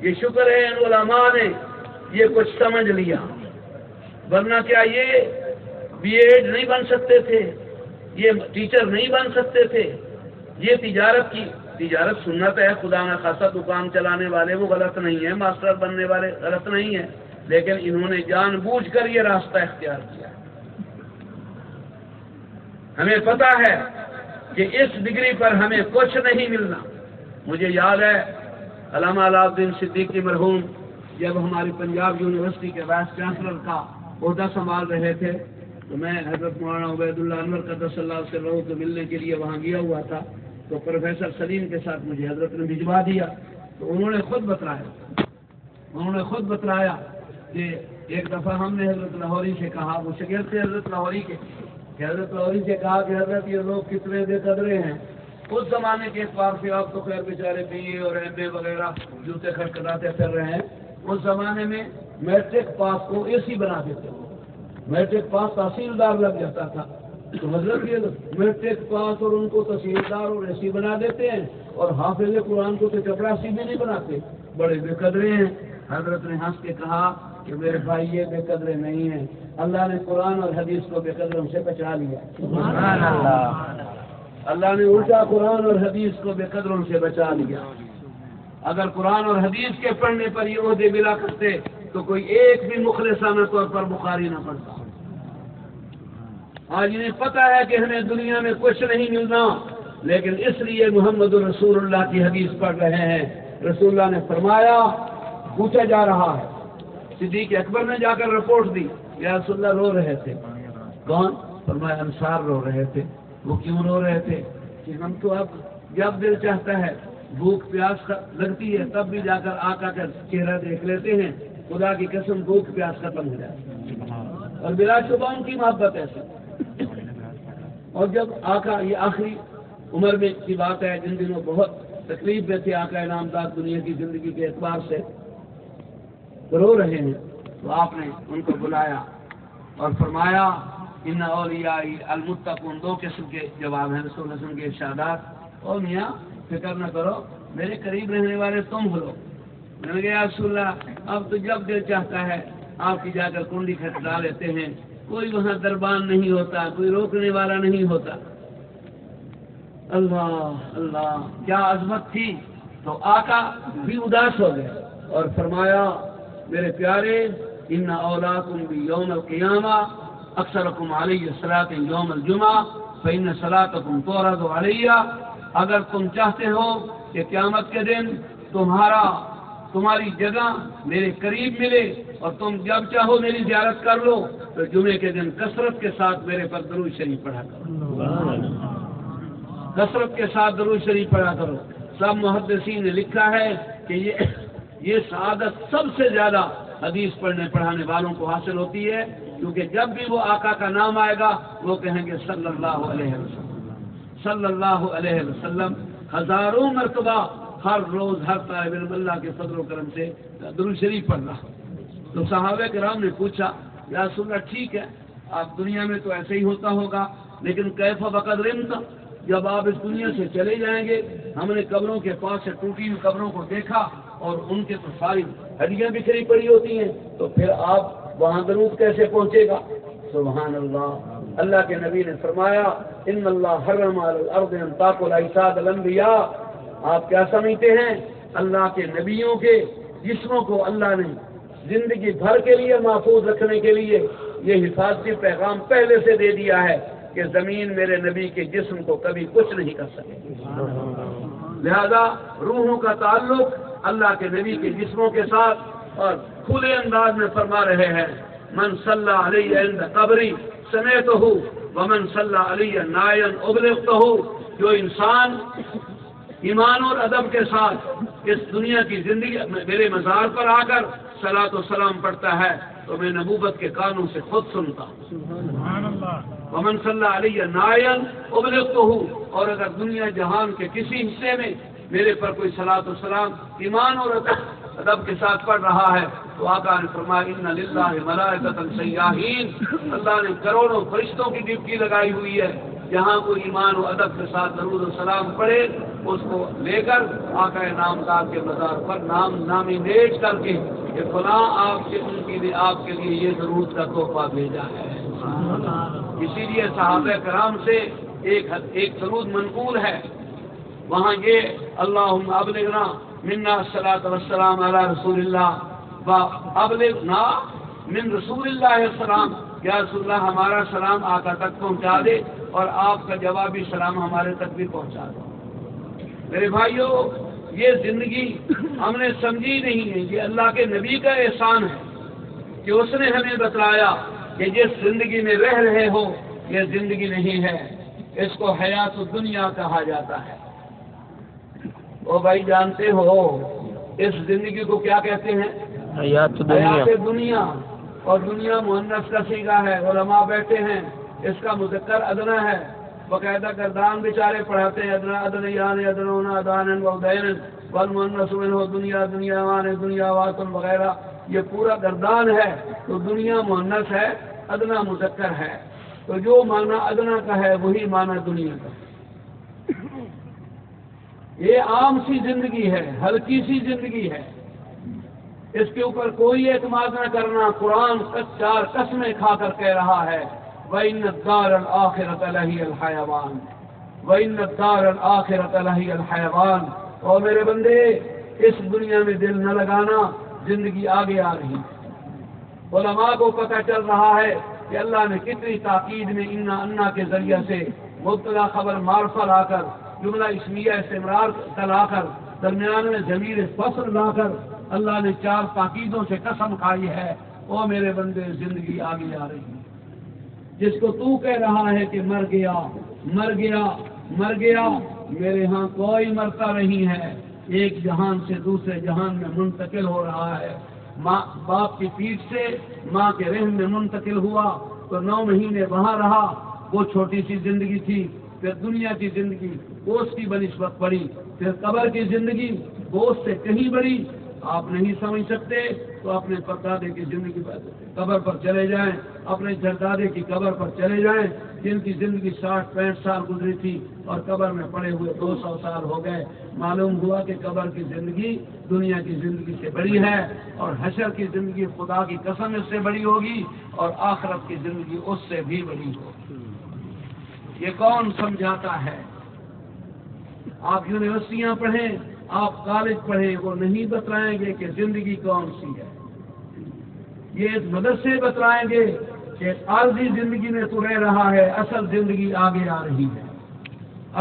B: یہ شکر ہے ان علماء نے یہ کچھ سمجھ لیا، ورنہ کیا یہ بی ایڈ نہیں بن سکتے تھے، یہ ٹیچر نہیں بن سکتے تھے، یہ تجارت سنت ہے، خدا نہ خاصا دکان چلانے والے وہ غلط نہیں ہے، ماسٹر بننے والے غلط نہیں ہیں، لیکن انہوں نے جان بوجھ کر یہ راستہ اختیار کیا۔ ہمیں پتا ہے کہ اس ڈگری پر ہمیں کچھ نہیں ملنا۔ مجھے یاد ہے علامہ علاؤالدین صدیقی مرحوم جب ہماری پنجاب یونیورسٹی کے وائس چانسلر کا عہدہ سنبھال رہے تھے تو میں حضرت مولانا عبید اللہ انور قدس اللہ سے رہو کو ملنے کے لیے وہاں گیا ہوا تھا، تو پروفیسر سلیم کے ساتھ مجھے حضرت نے بھجوا دیا. تو انہوں نے خود بتلایا کہ ایک دفعہ ہم نے حضرت لاہوری سے کہا، وہ شاگرد تھے حضرت لاہوری کے، کہ حضرت لاہوری سے کہا کہ حضرت یہ لوگ کتنے بے قدرے ہیں. اس زمانے کے اعتبار سے آپ تو خیر بیچارے بی اے اور ایم اے وغیرہ جوتے کھٹکھٹاتے پھر رہے ہیں. اس زمانے میں میٹرک پاس کو اے سی بنا دیتے تھے، میٹرک پاس تحصیلدار لگ جاتا تھا. تو حضرت یہ میٹرک پاس اور ان کو تحصیلدار اور اے سی بنا دیتے ہیں، اور حافظ قرآن کو تو چپراسی بھی نہیں بناتے، بڑے بے قدرے ہیں. حضرت نے ہنس کے کہا کہ میرے بھائی یہ بے قدرے نہیں ہیں، اللہ نے قرآن اور حدیث کو بے قدروں سے بچا لیا. سبحان اللہ، اللہ نے الٹا قرآن اور حدیث کو بے قدروں سے بچا لیا. اگر قرآن اور حدیث کے پڑھنے پر یہ عہدے ملا کرتے تو کوئی ایک بھی مخلصانہ طور پر بخاری نہ پڑھتا. آج انہیں پتہ ہے کہ ہمیں دنیا میں کچھ نہیں ملنا، لیکن اس لیے محمد رسول اللہ کی حدیث پڑھ رہے ہیں. رسول اللہ نے فرمایا، پوچھا جا رہا ہے، صدیق اکبر نے جا کر رپورٹ دی، یا رسول اللہ رو رہے تھے. کون؟ فرمایا انصار رو رہے تھے. وہ کیوں رو رہے تھے؟ کہ ہم تو اب جب دل چاہتا ہے، بھوک پیاس لگتی ہے، تب بھی جا کر آقا کا چہرہ دیکھ لیتے ہیں. خدا کی قسم بھوک پیاس ختم ہو جاتی ہے، اور بلا شبہ ان کی محبت ایسا. اور جب آقا، یہ آخری عمر میں کی بات ہے، جن دنوں بہت تکلیف میں تھے آقا انعامدار دنیا کی زندگی کے اعتبار سے رو رہے ہیں، تو آپ نے ان کو بلایا اور فرمایا ان اولیاء المتقون. دو قسم کے جواب ہیں رسول اللہ علیہ وسلم کے ارشادات. اور میاں فکر نہ کرو، میرے قریب رہنے والے تم ہو. میں نے کہا رسول اللہ اب تو جب دل چاہتا ہے آپ کی جا کر کنڈی کھٹکھٹا لیتے ہیں، کوئی وہاں دربان نہیں ہوتا، کوئی روکنے والا نہیں ہوتا. اللہ اللہ، کیا عظمت تھی. تو آقا بھی اداس ہو گئے اور فرمایا میرے پیارے، ان اولاکم بیوم القیامہ اکثرکم علی الصلاۃ یوم الجمعہ فإن صلاتکم تورد علی. اگر تم چاہتے ہو کہ قیامت کے دن تمہاری جگہ میرے قریب ملے اور تم جب چاہو میری زیارت کر لو، تو جمعے کے دن کثرت کے ساتھ میرے پر درود شریف پڑھا کرو. کثرت کے ساتھ درود شریف پڑھا کرو. سب محدثین نے لکھا ہے کہ یہ سعادت سب سے زیادہ حدیث پڑھنے پڑھانے والوں کو حاصل ہوتی ہے، کیونکہ جب بھی وہ آقا کا نام آئے گا وہ کہیں گے صلی اللہ علیہ وسلم، صلی اللہ علیہ وسلم. ہزاروں مرتبہ ہر روز ہر طالب علم اللہ کے فضل و کرم سے درود شریف پڑھ رہا. تو صحابہ کرام نے پوچھا یا رسول اللہ ٹھیک ہے آپ دنیا میں تو ایسے ہی ہوتا ہوگا، لیکن کیف بقدر انت، جب آپ اس دنیا سے چلے جائیں گے، ہم نے قبروں کے پاس سے ٹوٹی ہوئی قبروں کو دیکھا اور ان کے تو ساری ہڈیاں بکھری پڑی ہوتی ہیں، تو پھر آپ وہاں درود کیسے پہنچے گا؟ سبحان اللہ. اللہ کے نبی نے فرمایا ان اللہ حرم علی الارض ان تاکل اجساد الانبیاء. آپ کیا سمجھتے ہیں؟ اللہ کے نبیوں کے جسموں کو اللہ نے زندگی بھر کے لیے محفوظ رکھنے کے لیے یہ حفاظتی پیغام پہلے سے دے دیا ہے کہ زمین میرے نبی کے جسم کو کبھی کچھ نہیں کر سکے گی. لہذا روحوں کا تعلق اللہ کے نبی کے جسموں کے ساتھ، اور کھلے انداز میں فرما رہے ہیں من صلی علیہ عند قبری سمیتہ ومن صلی علیہ نائیا ابلغتہ. جو انسان ایمان اور ادب کے ساتھ اس دنیا کی زندگی میرے مزار پر آ کر صلاۃ و سلام پڑھتا ہے تو میں نبوت کے کانوں سے خود سنتا ہوں. ومن صلی علیہ نائیا ابلغتہ. اور اگر دنیا جہان کے کسی حصے میں میرے پر کوئی صلاۃ و سلام ایمان اور ادب کے ساتھ پڑھ رہا ہے تو آقا نے فرمایا ان للہ ملائکۃ سیاحین. اللہ نے کروڑوں فرشتوں کی ڈیوٹی لگائی ہوئی ہے، جہاں کوئی ایمان و ادب کے ساتھ درود و سلام پڑھے اس کو لے کر آقا نامدار کے مزار پر نامینیٹ کر کے کہ فلاں آپ کے لیے یہ درود کا تحفہ بھیجا ہے. اسی لیے صحابہ کرام سے ایک درود منقول ہے، وہاں یہ اللہم ابلغنا منا الصلاۃ والسلام علی رسول اللہ و ابلغنا من رسول اللہ السلام. یا رسول اللہ ہمارا سلام آقا تک پہنچا دے اور آپ کا جوابی سلام ہمارے تک بھی پہنچا دے. میرے بھائیوں یہ زندگی ہم نے سمجھی نہیں ہے، یہ اللہ کے نبی کا احسان ہے کہ اس نے ہمیں بتلایا کہ جس زندگی میں رہ رہے ہو یہ زندگی نہیں ہے، اس کو حیات الدنیا کہا جاتا ہے۔ وہ بھائی جانتے ہو اس زندگی کو کیا کہتے ہیں؟
C: حیات
B: دنیا، اور دنیا مؤنث کا صیغہ ہے، علماء بیٹھے ہیں، اس کا مذکر ادنا ہے، باقاعدہ گردان بیچارے پڑھاتے ہیں، ادنا ادنیان ادنون ادان ودین والمؤنث منه دنیا دنیاوان دنیاوات وغیرہ، یہ پورا گردان ہے، تو دنیا مؤنث ہے، ادنا مذکر ہے، تو جو معنی ادنا کا ہے وہی معنی دنیا کا ہے۔ یہ عام سی زندگی ہے، ہلکی سی زندگی ہے، اس کے اوپر کوئی اعتماد نہ کرنا۔ قرآن 4 قسمیں کھا کر کہہ رہا ہے وَإِنَّ الدَّارَ الْآخِرَةَ لَهِيَ الْحَيَوَانُ وَإِنَّ الدَّارَ الْآخِرَةَ لَهِيَ الْحَيَوَانُ۔ اور میرے بندے اس دنیا میں دل نہ لگانا، زندگی آگے آ رہی ہے۔ علماء کو پتہ چل رہا ہے کہ اللہ نے کتنی تاکید میں انا کے ذریعے سے مبتدا خبر معرفہ لا کر، جملہ اسمیہ استمرار لا کر، درمیان میں ضمیر فصل لا کر اللہ نے 4 تاکیدوں سے قسم کھائی ہے، او میرے بندے زندگی آگے آ رہی ہے۔ جس کو تو کہہ رہا ہے کہ مر گیا مر گیا مر گیا، میرے ہاں کوئی مرتا نہیں ہے، ایک جہان سے دوسرے جہان میں منتقل ہو رہا ہے۔ ماں باپ کی پیٹھ سے ماں کے رحم میں منتقل ہوا تو 9 مہینے وہاں رہا، وہ چھوٹی سی زندگی تھی، پھر دنیا کی زندگی وہ اس کی بنسبت پڑی، پھر قبر کی زندگی وہ اس سے کہیں بڑی۔ آپ نہیں سمجھ سکتے تو اپنے پردادے کی زندگی پر قبر پر چلے جائیں، اپنے جردادے کی قبر پر چلے جائیں، جن کی زندگی 60-65 سال گزری تھی اور قبر میں پڑے ہوئے 200 سال ہو گئے۔ معلوم ہوا کہ قبر کی زندگی دنیا کی زندگی سے بڑی ہے، اور حشر کی زندگی خدا کی قسم اس سے بڑی ہوگی، اور آخرت کی زندگی اس سے بھی بڑی ہوگی۔ یہ کون سمجھاتا ہے؟ آپ یونیورسٹیاں پڑھیں، آپ کالج پڑھیں، وہ نہیں بتلائیں گے کہ زندگی کون سی ہے۔ یہ مدرسے بتلائیں گے کہ عارضی زندگی میں تو رہ رہا ہے، اصل زندگی آگے آ رہی ہے،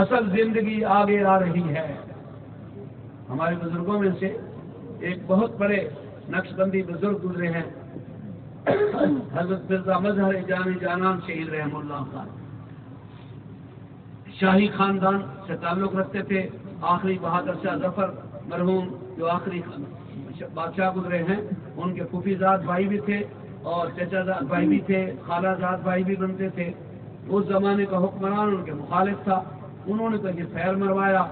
B: اصل زندگی آگے آ رہی ہے۔ ہمارے بزرگوں میں سے ایک بہت بڑے نقش بندی بزرگ گزرے ہیں، حضرت مرزا مظہر جان جانان شہید رحم اللہ خان، شاہی خاندان سے تعلق رکھتے تھے۔ آخری بہادر شاہ ظفر مرحوم جو آخری بادشاہ گزرے ہیں، ان کے پھوپھی زاد بھائی بھی تھے اور چچا زاد بھائی بھی تھے، خالہ زاد بھائی بھی بنتے تھے۔ اس زمانے کا حکمران ان کے مخالف تھا، انہوں نے تو یہ پیر مروایا،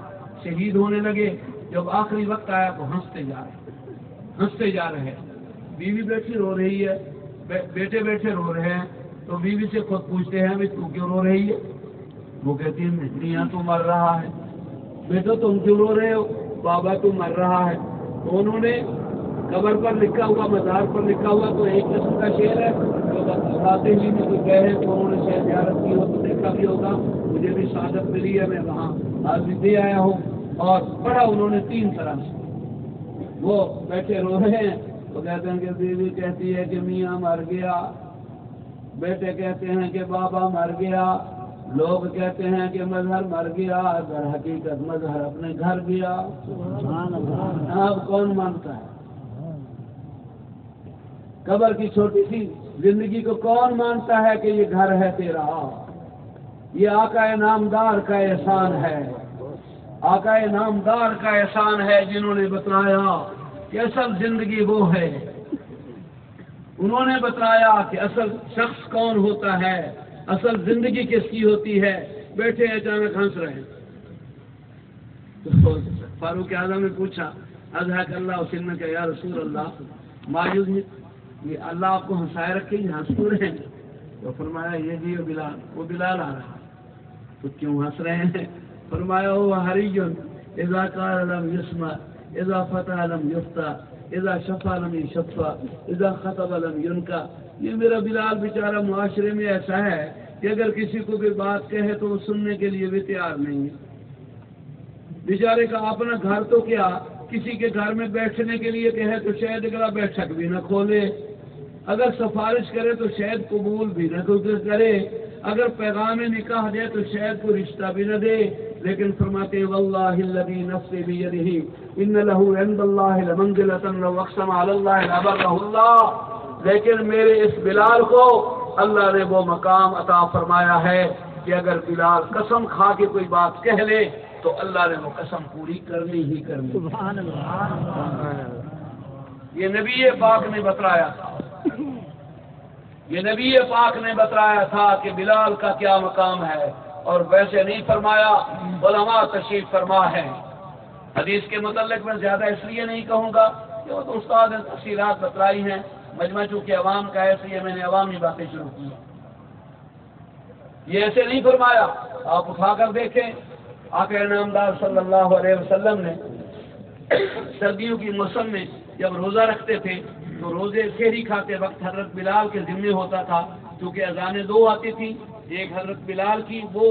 B: شہید ہونے لگے۔ جب آخری وقت آیا تو ہنستے جا رہے، بیوی بیٹھی رو رہی ہے، بیٹے بیٹھے رو رہے ہیں، تو بیوی سے خود پوچھتے ہیں بھی تو کیوں رو رہی ہے؟ وہ کہتی ہے میاں تو مر رہا ہے۔ بیٹا تم کیوں رو رہے ہو؟ بابا تو مر رہا ہے۔ تو انہوں نے قبر پر لکھا ہوا، مزار پر لکھا ہوا تو ایک قسم کا شعر ہے، جو بتاتے ہی میں کوئی کہہ رہے تو انہوں نے شعر زیارت کی ہو تو دیکھا بھی ہوگا، مجھے بھی سعادت ملی ہے، میں وہاں حاضری دے آیا ہوں۔ اور پڑھا انہوں نے 3 طرح سے، وہ بیٹھے رو رہے ہیں تو کہتے ہیں کہ بیوی کہتی ہے کہ میاں مر گیا، بیٹے کہتے ہیں کہ بابا مر گیا، لوگ کہتے ہیں کہ مظہر مر گیا، در حقیقت مظہر اپنے گھر گیا۔ اب کون مانتا ہے؟ قبر کی چھوٹی سی زندگی کو کون مانتا ہے کہ یہ گھر ہے تیرا؟ یہ آقا نامدار کا احسان ہے، آقا نامدار کا احسان ہے، جنہوں نے بتلایا کہ اصل زندگی وہ ہے۔ انہوں نے بتلایا کہ اصل شخص کون ہوتا ہے، اصل زندگی کس کی ہوتی ہے۔ بیٹھے اچانک ہنس رہے ہیں تو فاروق اعظم نے پوچھا اضحک اللہ سنک یا رسول اللہ، مایوس یہ اللہ آپ کو ہنسائے رکھے، یہ ہنس کیوں رہے ہیں؟ تو فرمایا یہ جی بلال، وہ بلال آ رہا، تو کیوں ہنس رہے ہیں؟ فرمایا وہ حری اذا قال لم يسمع، اذا فتح لم يفتح، اذا شفا لم يشفع، اذا خطب لم ينکا۔ یہ میرا بلال بیچارہ معاشرے میں ایسا ہے کہ اگر کسی کو بھی بات کہے تو وہ سننے کے لیے بھی تیار نہیں ہے۔ بیچارے کا اپنا گھر تو کیا، کسی کے گھر میں بیٹھنے کے لیے کہے تو شاید اگلا بیٹھک بھی نہ کھولے، اگر سفارش کرے تو شاید قبول بھی نہ کرے، اگر پیغام نکاح دے تو شاید کوئی رشتہ بھی نہ دے، لیکن فرماتے ہیں واللہ الذی نفسی بیدہ ان لہ عند اللہ لمنزلۃ لو اقسم علی اللہ لبرہ اللہ، لیکن میرے اس بلال کو اللہ نے وہ مقام عطا فرمایا ہے کہ اگر بلال قسم کھا کے کوئی بات کہہ لے تو اللہ نے وہ قسم پوری کرنی ہی کرنی۔ سبحان اللہ، یہ نبی پاک نے بتلایا تھا، یہ نبی پاک نے بتلایا تھا کہ بلال کا کیا مقام ہے، اور ویسے نہیں فرمایا، علماء تشریف فرما ہے۔ حدیث کے متعلق میں زیادہ اس لیے نہیں کہوں گا کہ وہ تو استاد نے تفصیلات بتلائی ہیں، مجمع چونکہ عوام کا ہے اس لیے میں نے عوامی باتیں شروع کی۔ یہ ایسے نہیں فرمایا، آپ اٹھا کر دیکھیں آقا انعامدار صلی اللہ علیہ وسلم نے سردیوں کی موسم میں جب روزہ رکھتے تھے تو روزے سحری کھاتے وقت حضرت بلال کے ذمے ہوتا تھا، کیونکہ اذانیں دو آتی تھی، ایک حضرت بلال کی، وہ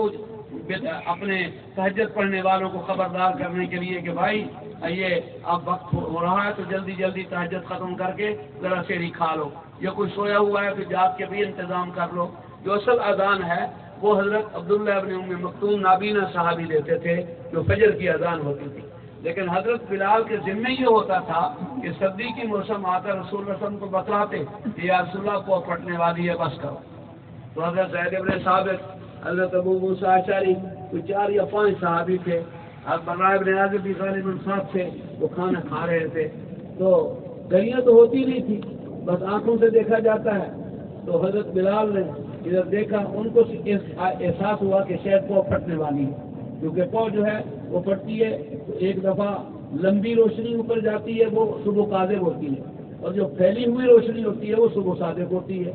B: اپنے تہجد پڑھنے والوں کو خبردار کرنے کے لیے کہ بھائی یہ اب وقت ہو رہا ہے تو جلدی جلدی تہجد ختم کر کے ذرا سحری کھا لو، یا کوئی سویا ہوا ہے تو جاگ کے بھی انتظام کر لو۔ جو اصل اذان ہے وہ حضرت عبداللہ ابن ام مکتوم نابینا صحابی دیتے تھے، جو فجر کی اذان ہوتی تھی، لیکن حضرت بلال کے ذمے یہ ہوتا تھا کہ سردی کی موسم آتا رسول اللہ صلی اللہ علیہ وسلم کو بتلاتے کہ یا رسول اللہ کو پھٹنے والی ہے بس کرو، تو حضرت زید بن ثابت، حضرت ابو موسیٰ اشعری، کوئی 4 یا 5 صحابی تھے، حضرت براء بن عازب بھی غالباً ساتھ تھے، وہ کھانا کھا رہے تھے، تو گلیاں تو ہوتی نہیں تھی، بس آنکھوں سے دیکھا جاتا ہے، تو حضرت بلال نے ادھر دیکھا، ان کو احساس ہوا کہ شاید پاؤں پھٹنے والی ہے، کیونکہ پاؤں جو ہے وہ پھٹتی ہے تو ایک دفعہ لمبی روشنی اوپر جاتی ہے وہ صبح کاذب ہوتی ہے، اور جو پھیلی ہوئی روشنی ہوتی ہے وہ صبح صادق ہوتی ہے۔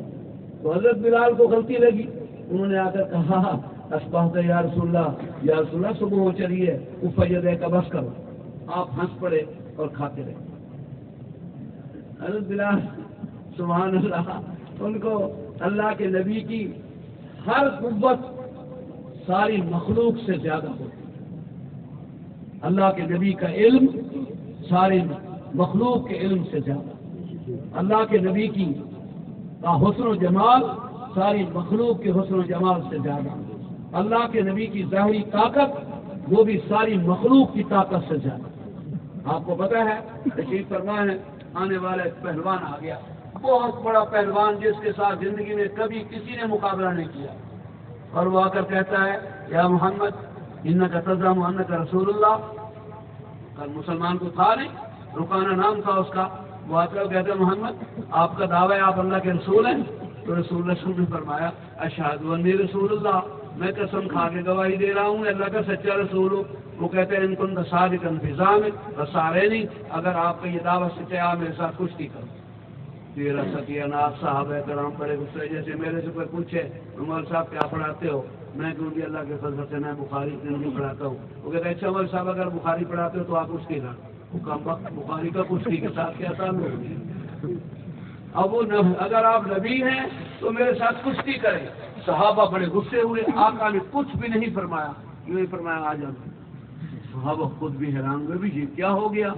B: تو حضرت بلال کو غلطی لگی، انہوں نے آ کر کہا اصبحت یا رسول اللہ صبح ہو چلی ہے، وہ فجر کا بس کرو، آپ ہنس پڑے اور کھاتے رہے۔ حضرت بلال سبحان اللہ، ان کو اللہ کے نبی کی ہر قوت ساری مخلوق سے زیادہ ہوتی ہے، اللہ کے نبی کا علم ساری مخلوق کے علم سے زیادہ، اللہ کے نبی کی کا حسن و جمال ساری مخلوق کے حسن و جمال سے زیادہ، اللہ کے نبی کی ظاہری طاقت وہ بھی ساری مخلوق کی طاقت سے زیادہ۔ آپ کو پتہ ہے تشریف فرما ہے آنے والا ایک پہلوان آ گیا، بہت بڑا پہلوان جس کے ساتھ زندگی میں کبھی کسی نے مقابلہ نہیں کیا، اور وہ آ کر کہتا ہے یا محمد انک تزعم انک رسول اللہ، کل مسلمان کو تھا نہیں، رکانہ نام تھا اس کا، وہ آ کر کہتا ہے محمد آپ کا دعویٰ ہے آپ اللہ کے رسول ہیں؟ تو رسول اللہ نے فرمایا اشہد انی رسول اللہ، میں قسم کھا کے گواہی دے رہا ہوں اللہ کا سچا رسول ہوں۔ وہ کہتے ہیں ان کن صادقا فی ذلک فصارینی، اگر آپ کا یہ دعویٰ سچا ہے آپ میرے ساتھ کشتی کرو۔ تیرا ستیانات صحابہ کرام بڑے غصے، جیسے میرے سے کوئی پوچھے عمر صاحب کیا پڑھاتے ہو، میں کہوں گی اللہ کے فضل سے میں بخاری نہیں پڑھاتا ہوں۔ وہ کہتے ہیں اچھا عمر صاحب اگر بخاری پڑھاتے ہو تو آپ کشتی کرو، وہ کم وقت بخاری کا کشتی کے ساتھ کیا تعلق ہے؟ اب وہ اگر آپ نبی ہیں تو میرے ساتھ کشتی کریں۔ صحابہ بڑے غصے ہوئے، آقا نے کچھ بھی نہیں فرمایا، یوں ہی فرمایا آ جاؤ۔ صحابہ خود بھی حیران ہوئے، بھی یہ کیا ہو گیا؟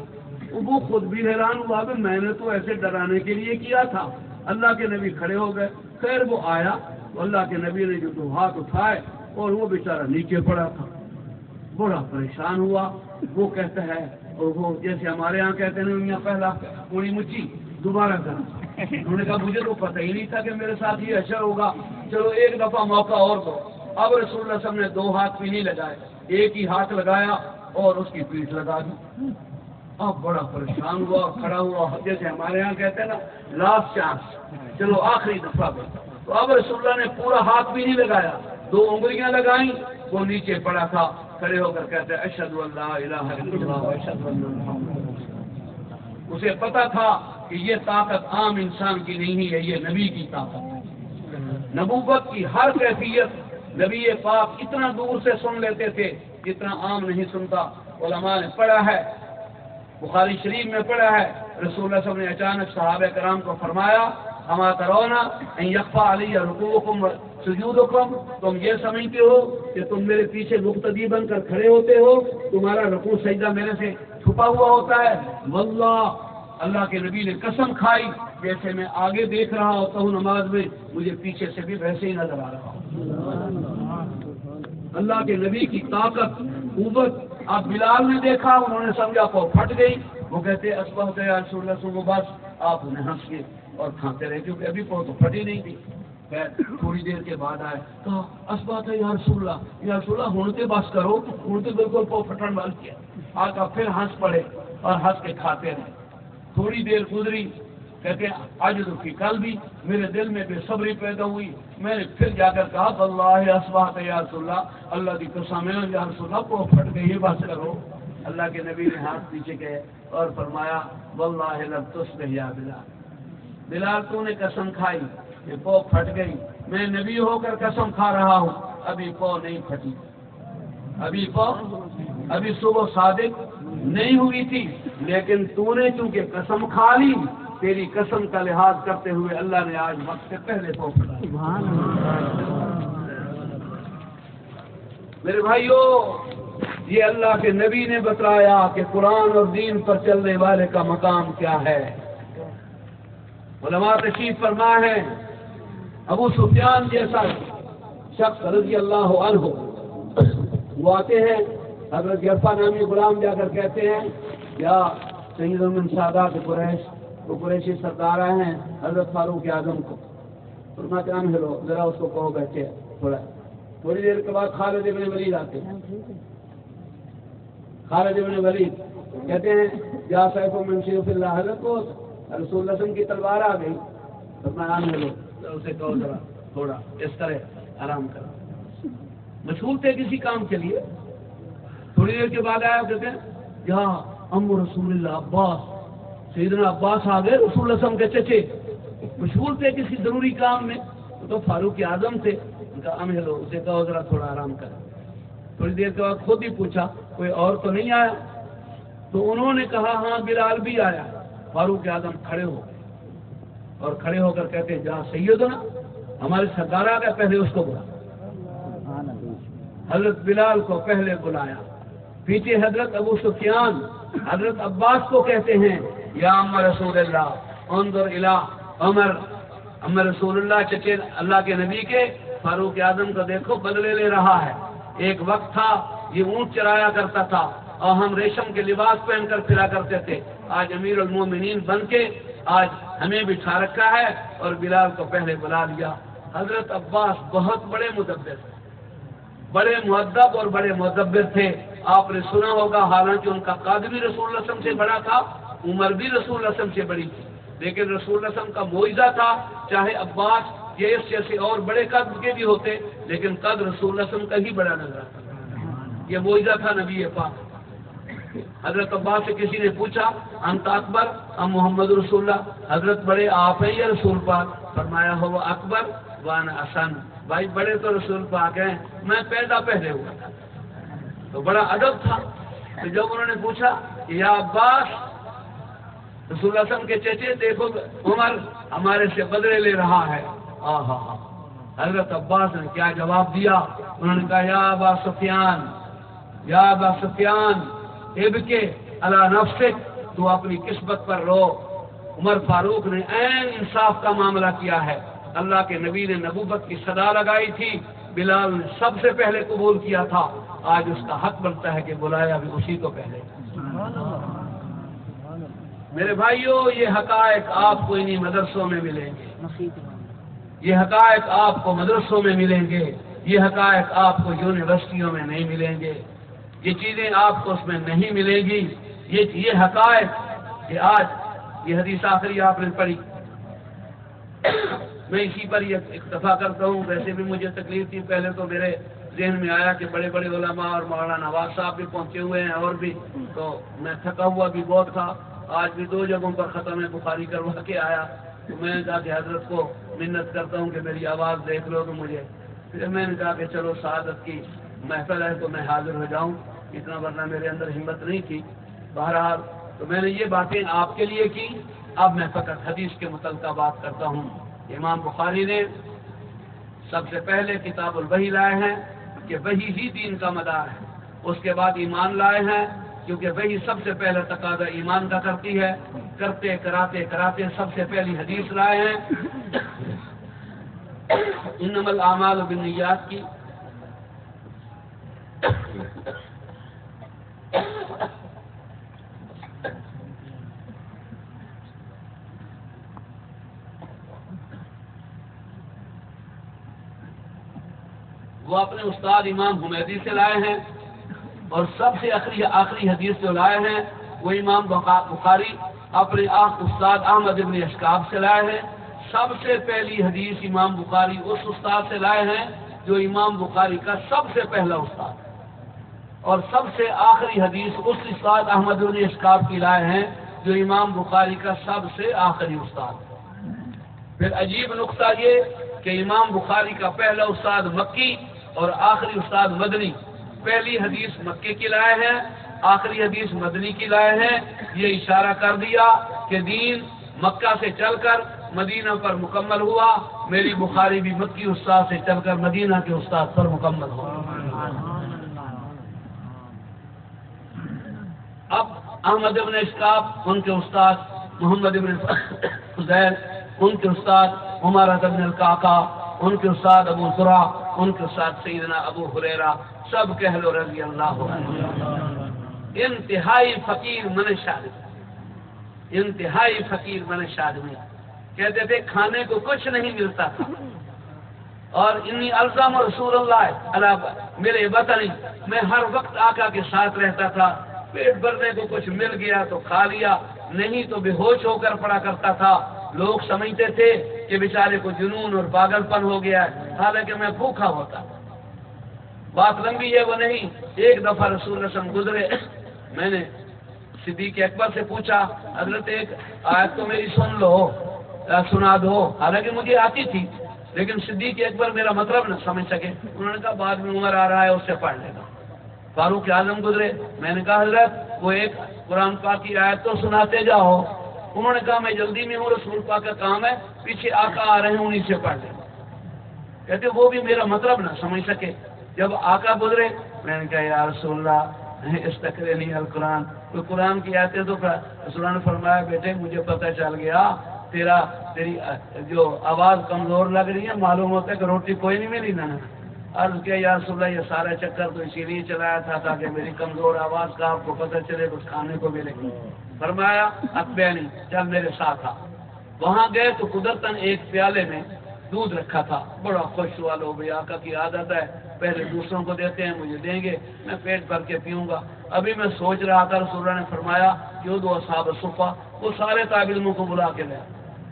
B: وہ خود بھی حیران ہوا کہ میں نے تو ایسے ڈرانے کے لیے کیا تھا۔ اللہ کے نبی کھڑے ہو گئے، خیر وہ آیا تو اللہ کے نبی نے جو 2 ہاتھ اٹھائے اور وہ بیچارہ نیچے پڑا تھا، بڑا پریشان ہوا۔ وہ کہتا ہے، اور وہ جیسے ہمارے ہاں کہتے ہیں میاں پہلا پوری مچھی دوبارہ کرنا۔ انہوں نے کہا مجھے تو پتہ ہی نہیں تھا کہ میرے ساتھ یہ اشر ہوگا، چلو ایک دفعہ موقع اور دو۔ اب رسول اللہ صلی اللہ علیہ وسلم نے 2 ہاتھ بھی نہیں لگائے، ایک ہی ہاتھ لگایا اور اس کی پیٹھ لگا دی۔ اب بڑا پریشان ہوا اور کھڑا ہوا، جیسے ہمارے ہاں کہتے ہیں نا لاسٹ چانس، چلو آخری دفعہ پہ۔ تو اب رسول اللہ نے پورا ہاتھ بھی نہیں لگایا، 2 انگلیاں لگائیں، وہ نیچے پڑا تھا، کھڑے ہو کر کہتے ہیں اشہد ان لا الہ الا اللہ واشہد ان محمد رسول اللہ۔ اسے پتا تھا کہ یہ طاقت عام انسان کی نہیں ہے، یہ نبی کی طاقت ہے۔ نبوت کی ہر کیفیت نبی پاک اتنا دور سے سن لیتے تھے جتنا عام نہیں سنتا۔ علماء نے پڑھا ہے، بخاری شریف میں پڑھا ہے، رسول اللہ صلی اللہ علیہ وسلم نے اچانک صحابہ کرام کو فرمایا اما ترونا ان یخفی علی رکوعکم سجودکم، تم یہ سمجھتے ہو کہ تم میرے پیچھے مقتدی بن کر کھڑے ہوتے ہو، تمہارا رکوع سجدہ میرے سے چھپا ہوا ہوتا ہے؟ واللہ، اللہ کے نبی نے قسم کھائی جیسے میں آگے دیکھ رہا ہوتا ہوں نماز میں، مجھے پیچھے سے بھی ویسے ہی نظر آ رہا ہوں۔ اللہ کے نبی کی طاقت قوت. اب بلال نے دیکھا, انہوں نے سمجھا پاؤ پھٹ گئی. وہ کہتے اصبحت یا رسول اللہ صلی اللہ علیہ وسلم, بس آپ انہیں ہنس کے اور کھاتے رہے کیونکہ ابھی پاؤ تو پھٹی نہیں تھی. خیر تھوڑی دیر کے بعد آئے, کہا اصبحت یا رسول اللہ, یا رسول اللہ ہوں تے بس کرو, ہوں تے بالکل پاؤ پھٹن وال کیا. آقا پھر ہنس پڑے اور ہنس کے کھاتے رہے. تھوڑی دیر گزری, کہتے ہیں آج تو کی کل بھی میرے دل میں بے صبری پیدا ہوئی. میں نے پھر جا کر کہا واللہ اصبحت یا رسول اللہ, اللہ کی قسم ہے یا رسول اللہ پاؤ پھٹ گئی ہے, بس کرو. اللہ کے نبی نے ہاتھ پیچھے گئے اور فرمایا واللہ لم تصبح یا بلال, بلال تو نے قسم کھائی کہ پاؤ پھٹ گئی. میں نبی ہو کر قسم کھا رہا ہوں ابھی پاؤ نہیں پھٹی, ابھی صبح صادق نہیں ہوئی تھی, لیکن تو نے چونکہ قسم کھا لی, تیری قسم کا لحاظ کرتے ہوئے اللہ نے آج وقت سے پہلے پاؤ پھٹا. میرے بھائیو, یہ اللہ کے نبی نے بتایا کہ قرآن اور دین پر چلنے والے کا مقام کیا ہے. علماء تشریف فرما ہے, ابو سفیان جیسا شخص رضی اللہ عنہ وہ آتے ہیں, حضرت جعفر نامی غلام جا کر کہتے ہیں یا سید من سادات قریش, وہ قریشی سردار آئے ہیں حضرت فاروق اعظم کو. فرماتے ہیں ہلو ذرا اس کو کہو بیٹھے تھوڑی دیر کے بعد خالد ابن ولید آتے ہیں. خالد ابن ولید کہتے ہیں یا سیف من سیوف اللہ, حضرت کو رسول اللہ صلی اللہ علیہ وسلم کی تلوار آ گئی. فرمایا ہلو اسے کہو ذرا تھوڑا اس طرح آرام کرو. مشغول تھے کسی کام کے لیے. تھوڑی دیر کے بعد آیا, کہتے ہیں یا ام رسول اللہ عباس, سیدنا عباس آ گئے رسول اللہ صلی اللہ علیہ وسلم کے چچے. مشغول تھے کسی ضروری کام میں, تو فاروق اعظم تھے. ان کا ام ہلو اسے کہو ذرا تھوڑا آرام کرو. تھوڑی دیر کے بعد خود ہی پوچھا کوئی اور تو نہیں آیا, تو انہوں نے کہا ہاں بلال بھی آیا. فاروق اعظم کھڑے ہو اور کھڑے ہو کر کہتے جا سیدنا ہمارے سردار آ گیا, پہلے اس کو بلا. حضرت بلال کو پہلے بلایا. پیچھے حضرت ابو سفیان حضرت عباس کو کہتے ہیں یا ام رسول اللہ انظر الی عمر رسول اللہ, چچے اللہ کے نبی کے فاروق اعظم کو دیکھو بدلے لے رہا ہے. ایک وقت تھا یہ اونٹ چرایا کرتا تھا اور ہم ریشم کے لباس پہن کر پھرا کرتے تھے. آج امیر المومنین بن کے آج ہمیں بٹھا رکھا ہے اور بلال کو پہلے بلا لیا. حضرت عباس بہت بڑے مدبر تھے, بڑے مؤدب اور بڑے مدبر تھے. آپ نے سنا ہوگا حالانکہ ان کا قد بھی رسول اللہ صلی اللہ علیہ وسلم سے بڑا تھا, عمر بھی رسول اللہ صلی اللہ علیہ وسلم سے بڑی تھی, لیکن رسول اللہ صلی اللہ علیہ وسلم کا معجزہ تھا. چاہے عباس یہ اس جیسے اور بڑے قد کے بھی ہوتے, لیکن قد رسول اللہ صلی اللہ علیہ وسلم کا ہی بڑا نظر آتا. یہ معجزہ تھا نبی پاک. حضرت عباس سے کسی نے پوچھا انت اکبر ام محمد رسول اللہ, حضرت بڑے آپ ہیں یا رسول پاک؟ فرمایا ہو وہ اکبر وانا حسن, بھائی بڑے تو رسول پاک ہیں, میں پیدا پہلے ہوا تھا. تو بڑا ادب تھا. تو جب انہوں نے پوچھا یا عباس رسول اللہ صلی اللہ علیہ وسلم کے چچے دیکھو عمر ہمارے سے بدلے لے رہا ہے. حضرت عباس نے کیا جواب دیا؟ انہوں نے کہا یا ابا سفیان, یا ابا سفیان ابکے علی نفسک, تو اپنی قسمت پر رو. عمر فاروق نے عین انصاف کا معاملہ کیا ہے. اللہ کے نبی نے نبوت کی صدا لگائی تھی, بلال نے سب سے پہلے قبول کیا تھا. آج اس کا حق بنتا ہے کہ بلایا بھی اسی کو پہلے. میرے بھائیوں, یہ حقائق آپ کو انہی مدرسوں میں ملیں گے, یہ حقائق آپ کو مدرسوں میں ملیں گے, یہ حقائق آپ کو یونیورسٹیوں میں نہیں ملیں گے, یہ چیزیں آپ کو اس میں نہیں ملیں گی. یہ حقائق کہ آج یہ حدیث آخری آپ نے پڑھی, میں اسی پر یہ اکتفا کرتا ہوں. ویسے بھی مجھے تکلیف تھی, پہلے تو میرے ذہن میں آیا کہ بڑے بڑے علماء اور مولانا نواز صاحب بھی پہنچے ہوئے ہیں اور بھی, تو میں تھکا ہوا بھی بہت تھا. آج بھی 2 جگہوں پر ختم بخاری کروا کے آیا, تو میں نے کہا کہ حضرت کو منت کرتا ہوں کہ میری آواز دیکھ لو. تو مجھے پھر میں نے کہا کہ چلو سعادت کی محفل ہے تو میں حاضر ہو جاؤں, اتنا ورنہ میرے اندر ہمت نہیں تھی. بہرحال تو میں نے یہ باتیں آپ کے لیے کی. اب میں فقط حدیث کے متعلقہ بات کرتا ہوں. امام بخاری نے سب سے پہلے کتاب الوحی لائے ہیں کہ وحی ہی دین کا مدار ہے. اس کے بعد ایمان لائے ہیں کیونکہ وحی سب سے پہلے تقاضا ایمان کا کرتی ہے. کرتے کراتے سب سے پہلی حدیث لائے ہیں انما الاعمال بالنیات کی. وہ اپنے استاد امام حمیدی سے لائے ہیں، اور سب سے آخری حدیث جو لائے ہیں وہ امام بخاری اپنے استاد احمد ابن اشکاب سے لائے ہیں۔ سب سے پہلی حدیث امام بخاری اس استاد سے لائے ہیں جو امام بخاری کا سب سے پہلا استاد، اور سب سے آخری حدیث اس استاد احمد ابن اشکاب کی لائے ہیں جو امام بخاری کا سب سے آخری استاد۔ پھر عجیب نقطہ یہ کہ امام بخاری کا پہلا استاد مکی اور آخری استاد مدنی، پہلی حدیث مکے کی لائے ہیں، آخری حدیث مدنی کی لائے ہیں۔ یہ اشارہ کر دیا کہ دین مکہ سے چل کر مدینہ پر مکمل ہوا، میری بخاری بھی مکی استاد سے چل کر مدینہ کے استاد پر مکمل ہوا۔ اب احمد ابن اشکاب ان کے استاد، محمد ابن فضیل ان کے استاد، عمارہ ابن القعقاع ان کے استاد، ابو زرع ان کے استاد، سیدنا ابو ہریرہ، سب کہہ لو رضی اللہ عنہ۔ انتہائی فقیر من شادی، انتہائی فقیر من شادی، کہتے تھے کھانے کو کچھ نہیں ملتا تھا، اور انی الزام رسول اللہ علیہ میرے وطنی، میں ہر وقت آقا کے ساتھ رہتا تھا، پیٹ بھرنے کو کچھ مل گیا تو کھا لیا، نہیں تو بے ہوش ہو کر پڑا کرتا تھا۔ لوگ سمجھتے تھے کہ بیچارے کو جنون اور پاگل پن ہو گیا ہے، حالانکہ میں بھوکا ہوتا۔ بات لمبی ہے وہ نہیں، ایک دفعہ رسول اللہ صلی اللہ علیہ وسلم گزرے، میں نے صدیق اکبر سے پوچھا حضرت ایک آیت تو میری سن لو، سنا دو، حالانکہ مجھے آتی تھی لیکن صدیق اکبر میرا مطلب نہ سمجھ سکے، انہوں نے کہا بعد میں عمر آ رہا ہے اس سے پڑھ لینا۔ فاروق اعظم گزرے، میں نے کہا حضرت وہ ایک قرآن پاک کی آیت تو سناتے جاؤ، انہوں نے کہا میں جلدی میں ہوں، رسول پاک کا کام ہے، پیچھے آقا آ رہے ہیں انہی سے پڑھ لینا۔ کہتے وہ بھی میرا مطلب نہ سمجھ سکے۔ جب آقا گزرے میں نے کہا یا رسول اللہ استقرنی القرآن، کوئی قرآن کی آیتیں تو رسول اللہ نے فرمایا بیٹے مجھے پتہ چل گیا تیری جو آواز کمزور لگ رہی ہے، معلوم ہوتا ہے کہ روٹی کوئی نہیں ملی نا۔ عرض کیا یا رسول اللہ یہ سارا چکر تو اسی لیے چلایا تھا تاکہ میری کمزور آواز کا آپ کو پتہ چلے کچھ کھانے کو ملے۔ فرمایا اتبعنی، چل میرے ساتھ آ۔ وہاں گئے تو قدرتاً ایک پیالے میں دودھ رکھا تھا، بڑا خوش ہوا، لو بھائی آقا کی عادت ہے پہلے دوسروں کو دیتے ہیں مجھے دیں گے، میں پیٹ بھر کے پیوں گا۔ ابھی میں سوچ رہا تھا رسول اللہ نے فرمایا کیوں دو اصحاب الصفہ، وہ سارے طالب علموں کو بلا کے لیا۔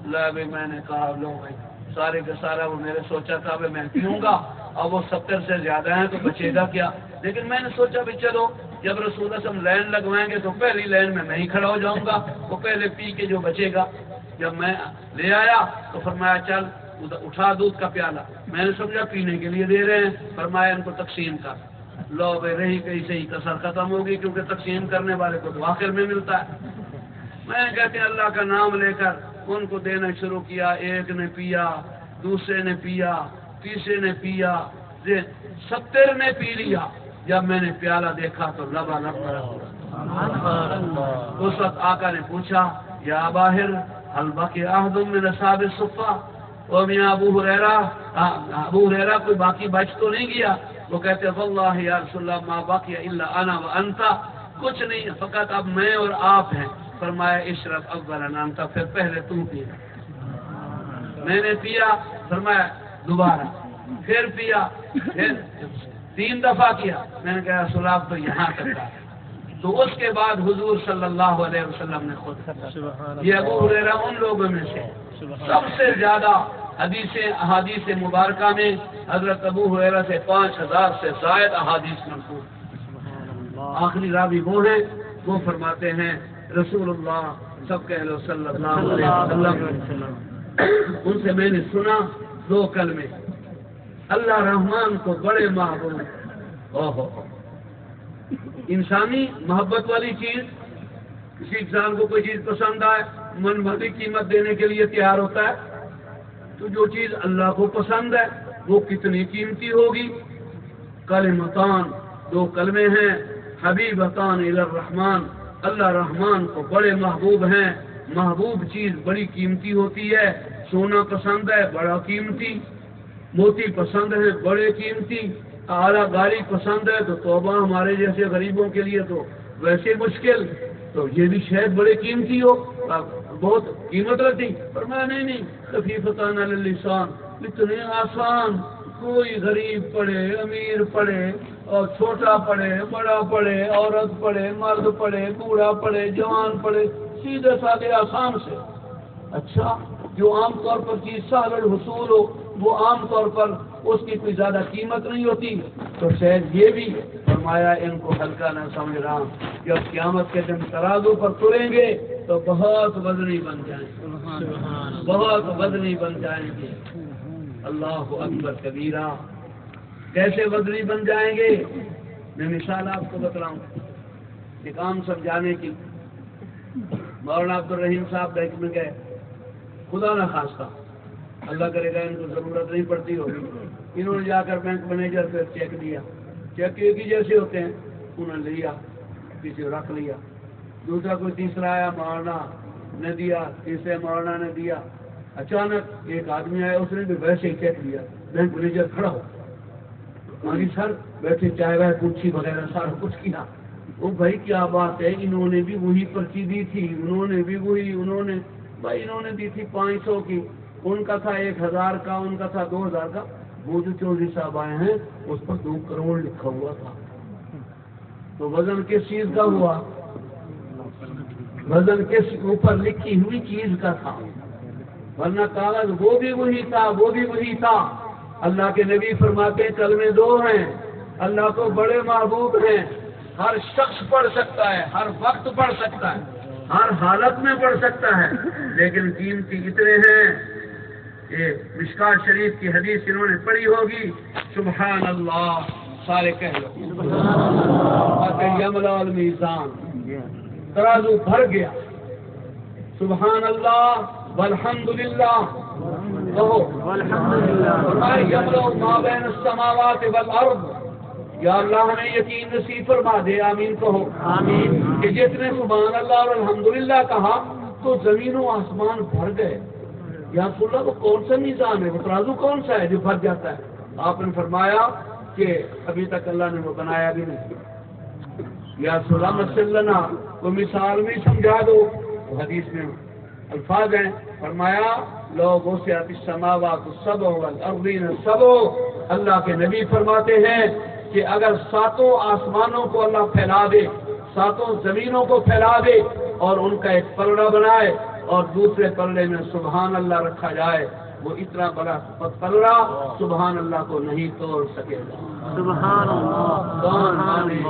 B: بھائی میں نے کہا لو بھائی سارے کا سارا وہ میرے سوچا تھا میں پیوں گا، اب وہ 70 سے زیادہ ہیں تو بچے گا کیا، لیکن میں نے سوچا بھی چلو جب رسول اللہ صلی اللہ علیہ وسلم لائن لگوائیں گے تو پہلی لائن میں ہی کھڑا ہو جاؤں گا، وہ پہلے پی کے جو بچے گا۔ جب میں لے آیا تو فرمایا چل اٹھا دودھ کا پیالہ، میں نے سمجھا پینے کے لیے دے رہے ہیں، فرمایا ان کو تقسیم کر لو بھائی، رہی کہیں سے ہی کسر ختم ہوگی کیونکہ تقسیم کرنے والے کو تو آخر میں ملتا ہے۔ میں کہتے ہیں اللہ کا نام لے کر ان کو دینا شروع کیا، ایک نے پیا، دوسرے نے پیا، تیسرے نے پیا، 70 نے پی لیا۔ جب میں نے پیالہ دیکھا تو لبا لب بھرا ہوا۔ اس وقت آقا نے پوچھا یا باہر حل بقی احد من اصحاب الصفہ، او میاں ابو ہریرہ کوئی باقی بچ تو نہیں گیا؟ وہ کہتے واللہ یا رسول اللہ ما بقی الا انا وانت، کچھ نہیں فقط اب میں اور آپ ہیں۔ فرمایا اشرب اولا انت، پھر پہلے تم پینا۔ میں نے پیا، فرمایا دوبارہ، پھر پیا، پھر 3 دفعہ کیا۔ میں نے کہا رسول اللہ تو یہاں تک تھا۔ تو اس کے بعد حضور صلی اللہ علیہ وسلم نے خود یہ ابو ہریرہ ان لوگوں میں سے سب سے زیادہ احادیث مبارکہ میں حضرت ابو ہریرہ سے 5000 سے زائد احادیث منقول۔ آخری راوی وہ ہیں، وہ فرماتے ہیں رسول اللہ سب کہہ لو صلی اللہ علیہ وسلم، ان سے میں نے سنا 2 کلمے، اللہ رحمان کو بڑے محبوب۔ انسانی محبت والی چیز، کسی انسان کو کوئی چیز پسند آئے من بھری قیمت دینے کے لیے تیار ہوتا ہے، تو جو چیز اللہ کو پسند ہے وہ کتنی قیمتی ہوگی۔ کلمتان، 2 کلمے ہیں، حبیبتان الی الرحمن، اللہ رحمان کو بڑے محبوب ہیں۔ محبوب چیز بڑی قیمتی ہوتی ہے، سونا پسند ہے بڑا قیمتی، موتی پسند ہے بڑے قیمتی، اعلیٰ گاڑی پسند ہے تو توبہ ہمارے جیسے غریبوں کے لیے تو ویسے مشکل، تو یہ بھی شاید بڑے قیمتی ہو، بہت قیمت رہتی۔ فرمایا نہیں خفیفتان علی اللسان، اتنے آسان کوئی غریب پڑھے امیر پڑھے اور چھوٹا پڑھے بڑا پڑھے عورت پڑھے مرد پڑھے بوڑھا پڑھے جوان پڑھے سیدھے سادے آسان سے. اچھا جو عام طور پر چیز سہل الحصول ہو وہ عام طور پر اس کی کوئی زیادہ قیمت نہیں ہوتی. تو شاید یہ بھی فرمایا ان کو ہلکا نہ سمجھ رہا. جب قیامت کے دن ترازو پر تلیں گے تو بہت وزنی بن جائیں گے, بہت وزنی بن جائیں گے. اللہ اکبر کبیرہ. کیسے وزنی بن جائیں گے؟ میں مثال آپ کو بتلاؤں ایک عام سمجھانے کی. مولانا عبد الرحیم صاحب بینک میں گئے, خدا نہ خواستہ اللہ کرے گا ان کو ضرورت نہیں پڑتی ہوگی, انہوں نے جا کر بینک مینیجر سے چیک دیا. چیک ایک ہی جیسے ہوتے ہیں, انہوں نے لیا کسی رکھ لیا. دوسرا کوئی تیسرا آیا, مولانا نے دیا, تیسرے مولانا نے دیا. اچانک ایک آدمی آیا, اس نے بھی ویسے ہی چیک لیا. بینک مینیجر کھڑا ہو, ہماری سر بیٹھے چائے وائے پوچھی وغیرہ سارا کچھ کیا. وہ بھائی کیا بات ہے, انہوں نے بھی وہی پرچی دی تھی, انہوں نے بھی وہی, انہوں نے دی تھی 500 کی, ان کا تھا 1000 کا, ان کا تھا 2000 کا. وہ جو چودھری صاحب آئے ہیں اس پر 2 کروڑ لکھا ہوا تھا. تو وزن کس چیز کا ہوا؟ وزن کس اوپر لکھی ہوئی چیز کا تھا, ورنہ کاغذ وہ بھی وہی تھا, وہ بھی وہی تھا. اللہ کے نبی فرماتے ہیں کلمے 2 ہیں, اللہ کو بڑے محبوب ہیں. ہر شخص پڑھ سکتا ہے, ہر وقت پڑھ سکتا ہے, ہر حالت میں پڑھ سکتا ہے, لیکن قیمتی اتنے ہیں. یہ مشکات شریف کی حدیث انہوں نے پڑھی ہوگی, سبحان اللہ سارے کہہ لو, یملا المیزان, ترازو بھر گیا. سبحان اللہ والحمد للہ کہو, یملا ما بین السماوات والارض. یا اللہ ہمیں یقین نصیب فرما دے, آمین کہو. آمین. کہ جتنے سبحان اللہ اور الحمدللہ کہا تو زمین و آسمان بھر گئے. یا رسول اللہ وہ کون سا میزان ہے, وہ ترازو کون سا ہے جو بھر جاتا ہے؟ آپ نے فرمایا کہ ابھی تک اللہ نے وہ بنایا بھی نہیں. یا رسول اللہ مثل لنا, وہ مثال میں سمجھا دو. حدیث میں الفاظ ہیں, فرمایا لوگ وسعت السماوات السبع والارضین السبع. اللہ کے نبی فرماتے ہیں کہ اگر 7 آسمانوں کو اللہ پھیلا دے, 7 زمینوں کو پھیلا دے اور ان کا ایک پلڑا بنائے اور دوسرے پلڑے میں سبحان اللہ رکھا جائے, وہ اتنا بڑا پلڑا سبحان اللہ کو نہیں توڑ سکے گا. سبحان اللہ. کون مانے,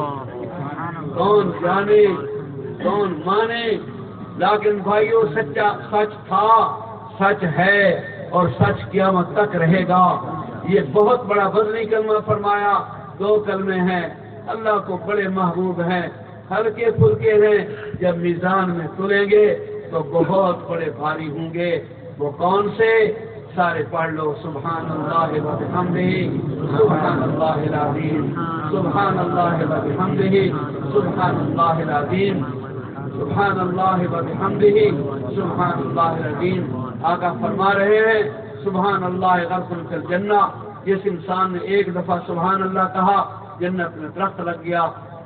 B: کون جانے, کون مانے. لیکن بھائیو سچا سچ تھا, سچ ہے اور سچ قیامت تک رہے گا. یہ بہت بڑا وزنی کلمہ فرمایا. 2 کلمے ہیں, اللہ کو بڑے محبوب ہیں, ہلکے پھلکے ہیں, جب میزان میں تلیں گے تو بہت بڑے بھاری ہوں گے. وہ کون سے؟ سارے پڑھ لو, سبحان اللہ و بحمدہ, سبحان اللہ العظیم, سبحان اللہ و بحمدہ, سبحان اللہ العظیم, سبحان اللہ و بحمدہ, سبحان اللہ العظیم. آقا فرما رہے ہیں سبحان اللہ غرس فی الجنہ. جس انسان نے ایک دفعہ سبحان اللہ کہا جنت میں درخت لگ گیا.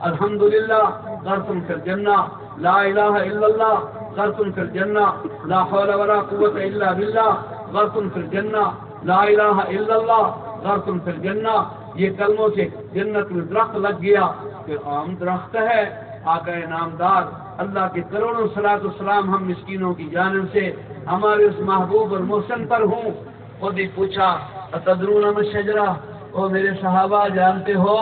B: الحمدللہ غرس فی الجنہ, لا الہ الا اللہ غرس فی الجنہ, لا حول ولا قوت الا باللہ غرس فی الجنہ, لا الہ الا اللہ غرس فی الجنہ. یہ کلموں سے جنت میں درخت لگ گیا. پھر عام درخت ہے, آقا نامدار اللہ کے کروڑوں صلاۃ والسلام ہم مسکینوں کی جانب سے ہمارے اس محبوب اور محسن پر ہوں. خود ہی پوچھا اتدرون ما الشجرہ, او میرے صحابہ جانتے ہو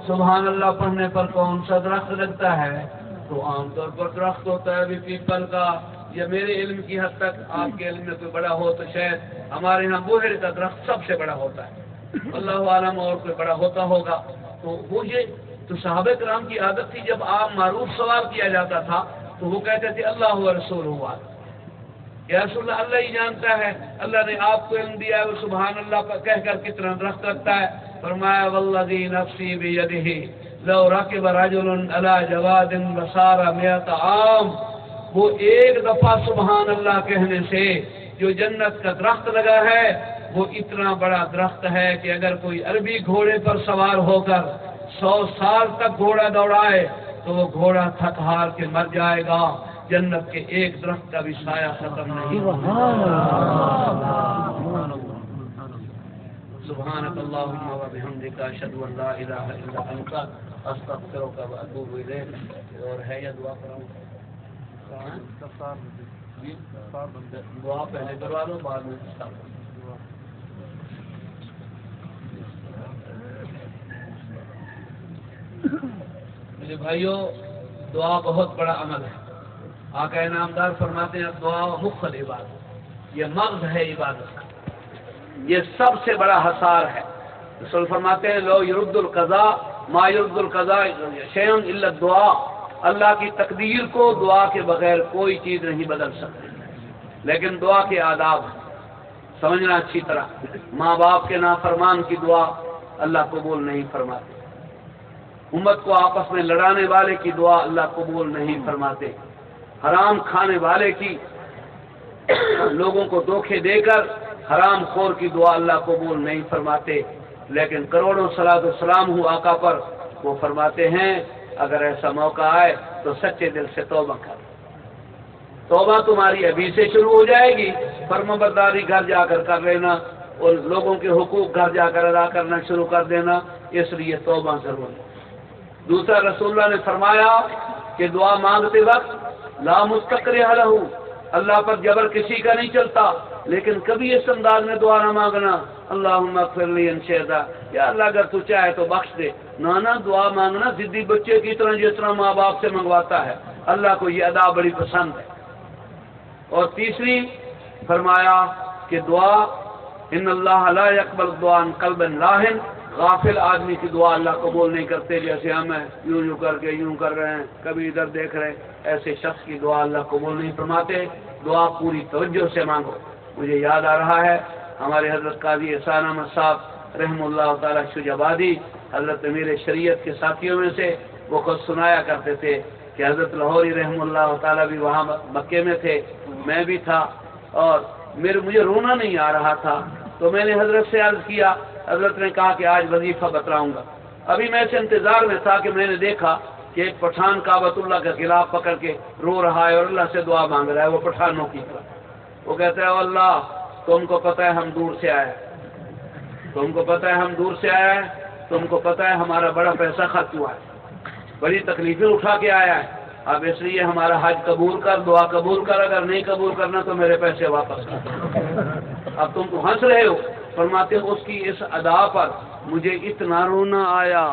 B: سبحان اللہ پڑھنے پر کون سا درخت لگتا ہے؟ تو عام طور پر درخت ہوتا ہے ابھی پیپل کا, یا میرے علم کی حد تک, آپ کے علم میں کوئی بڑا ہو تو شاید ہمارے یہاں بوہر کا درخت سب سے بڑا ہوتا ہے, اللہ عالم اور کوئی بڑا ہوتا ہوگا. تو وہ یہ تو صحابہ کرام کی عادت تھی, جب آپ معروف سوال کیا جاتا تھا تو وہ کہتے تھے اللہ و رسول ہوا, یا رسول اللہ اللہ ہی جانتا ہے, اللہ نے آپ کو علم دیا ہے, وہ سبحان اللہ پر کہہ کر کتنا درخت رکھتا ہے. فرمایا والذی نفسی بیدہ لو رکب رجل علی جواد لصار 100 عام. وہ ایک دفعہ سبحان اللہ کہنے سے جو جنت کا درخت لگا ہے وہ اتنا بڑا درخت ہے کہ اگر کوئی عربی گھوڑے پر سوار ہو کر 100 سال تک گھوڑا دوڑائے تو وہ گھوڑا تھک ہار کے مر جائے گا. جنت کے ایک درخت کا بھی سایہ ختم نہیں. سبحانك اللهم وبحمدك اشهد ان لا اله الا انت استغفرك واتوب اليك. اور ہے یا دعا کراؤں؟ دعا پہلے کروا لو بعد میں میرے بھائیوں، دعا بہت بڑا عمل ہے. آقا انعامدار فرماتے ہیں دعا مخ العبادت، یہ مغز ہے عبادت کا، یہ سب سے بڑا حصار ہے. رسول فرماتے ہیں لو یرد القضاء ما یرد القضاء شیء الا الدعاء. اللہ کی تقدیر کو دعا کے بغیر کوئی چیز نہیں بدل سکتی. لیکن دعا کے آداب سمجھنا اچھی طرح. ماں باپ کے نافرمان کی دعا اللہ قبول نہیں فرماتے. امت کو آپس میں لڑانے والے کی دعا اللہ قبول نہیں فرماتے. حرام کھانے والے کی، لوگوں کو دھوکے دے کر حرام خور کی دعا اللہ قبول نہیں فرماتے. لیکن کروڑوں صلاۃ و سلام ہو آقا پر، وہ فرماتے ہیں اگر ایسا موقع آئے تو سچے دل سے توبہ کر. توبہ تمہاری ابھی سے شروع ہو جائے گی. فرمانبرداری گھر جا کر لینا اور لوگوں کے حقوق گھر جا کر ادا کرنا شروع کر دینا، اس لیے توبہ ضرور ہے. دوسرا رسول اللہ نے فرمایا کہ دعا مانگتے وقت لا مستقرہ لہ، اللہ پر جبر کسی کا نہیں چلتا. لیکن کبھی اس انداز میں دعا نہ مانگنا اللہم اغفر لی ان شئت، یا اللہ اگر تو چاہے تو بخش دے. نہ دعا مانگنا ضدی بچے کی طرح جس طرح ماں باپ سے منگواتا ہے. اللہ کو یہ ادا بڑی پسند ہے. اور تیسری فرمایا کہ دعا ان اللہ لا يقبل دعا عن قلب لاہن. غافل آدمی کی دعا اللہ قبول نہیں کرتے. جیسے ہم ہیں یوں کر کے یوں کر رہے ہیں، کبھی ادھر دیکھ رہے ہیں، ایسے شخص کی دعا اللہ قبول نہیں فرماتے. دعا پوری توجہ سے مانگو. مجھے یاد آ رہا ہے ہمارے حضرت قاضی احسان احمد صاحب رحم اللہ تعالی شجابادی، حضرت میرے شریعت کے ساتھیوں میں سے، وہ خود سنایا کرتے تھے کہ حضرت لاہوری رحم اللہ تعالی بھی وہاں مکے میں تھے، میں بھی تھا، اور مجھے رونا نہیں آ رہا تھا. تو میں نے حضرت سے عرض کیا. حضرت نے کہا کہ آج وظیفہ بتلاؤں گا. ابھی میں سے انتظار میں تھا کہ میں نے دیکھا کہ ایک پٹھان کعبۃ اللہ کا خلاف پکڑ کے رو رہا ہے اور اللہ سے دعا مانگ رہا ہے. وہ پٹھانوں کی طرح وہ کہتا ہے اللہ تم کو پتہ ہے ہم دور سے آئے، تم کو پتہ ہے ہم دور سے آیا ہے، تم کو پتہ ہے ہمارا بڑا پیسہ خرچ ہوا ہے، بڑی تکلیفیں اٹھا کے آیا ہے. اب اس لیے ہمارا حج قبول کر، دعا قبول کر، اگر نہیں قبول کرنا تو میرے پیسے واپس کر. اب تم تو ہنس رہے ہو. فرماتے ہیں اس کی اس ادا پر مجھے اتنا رونا آیا،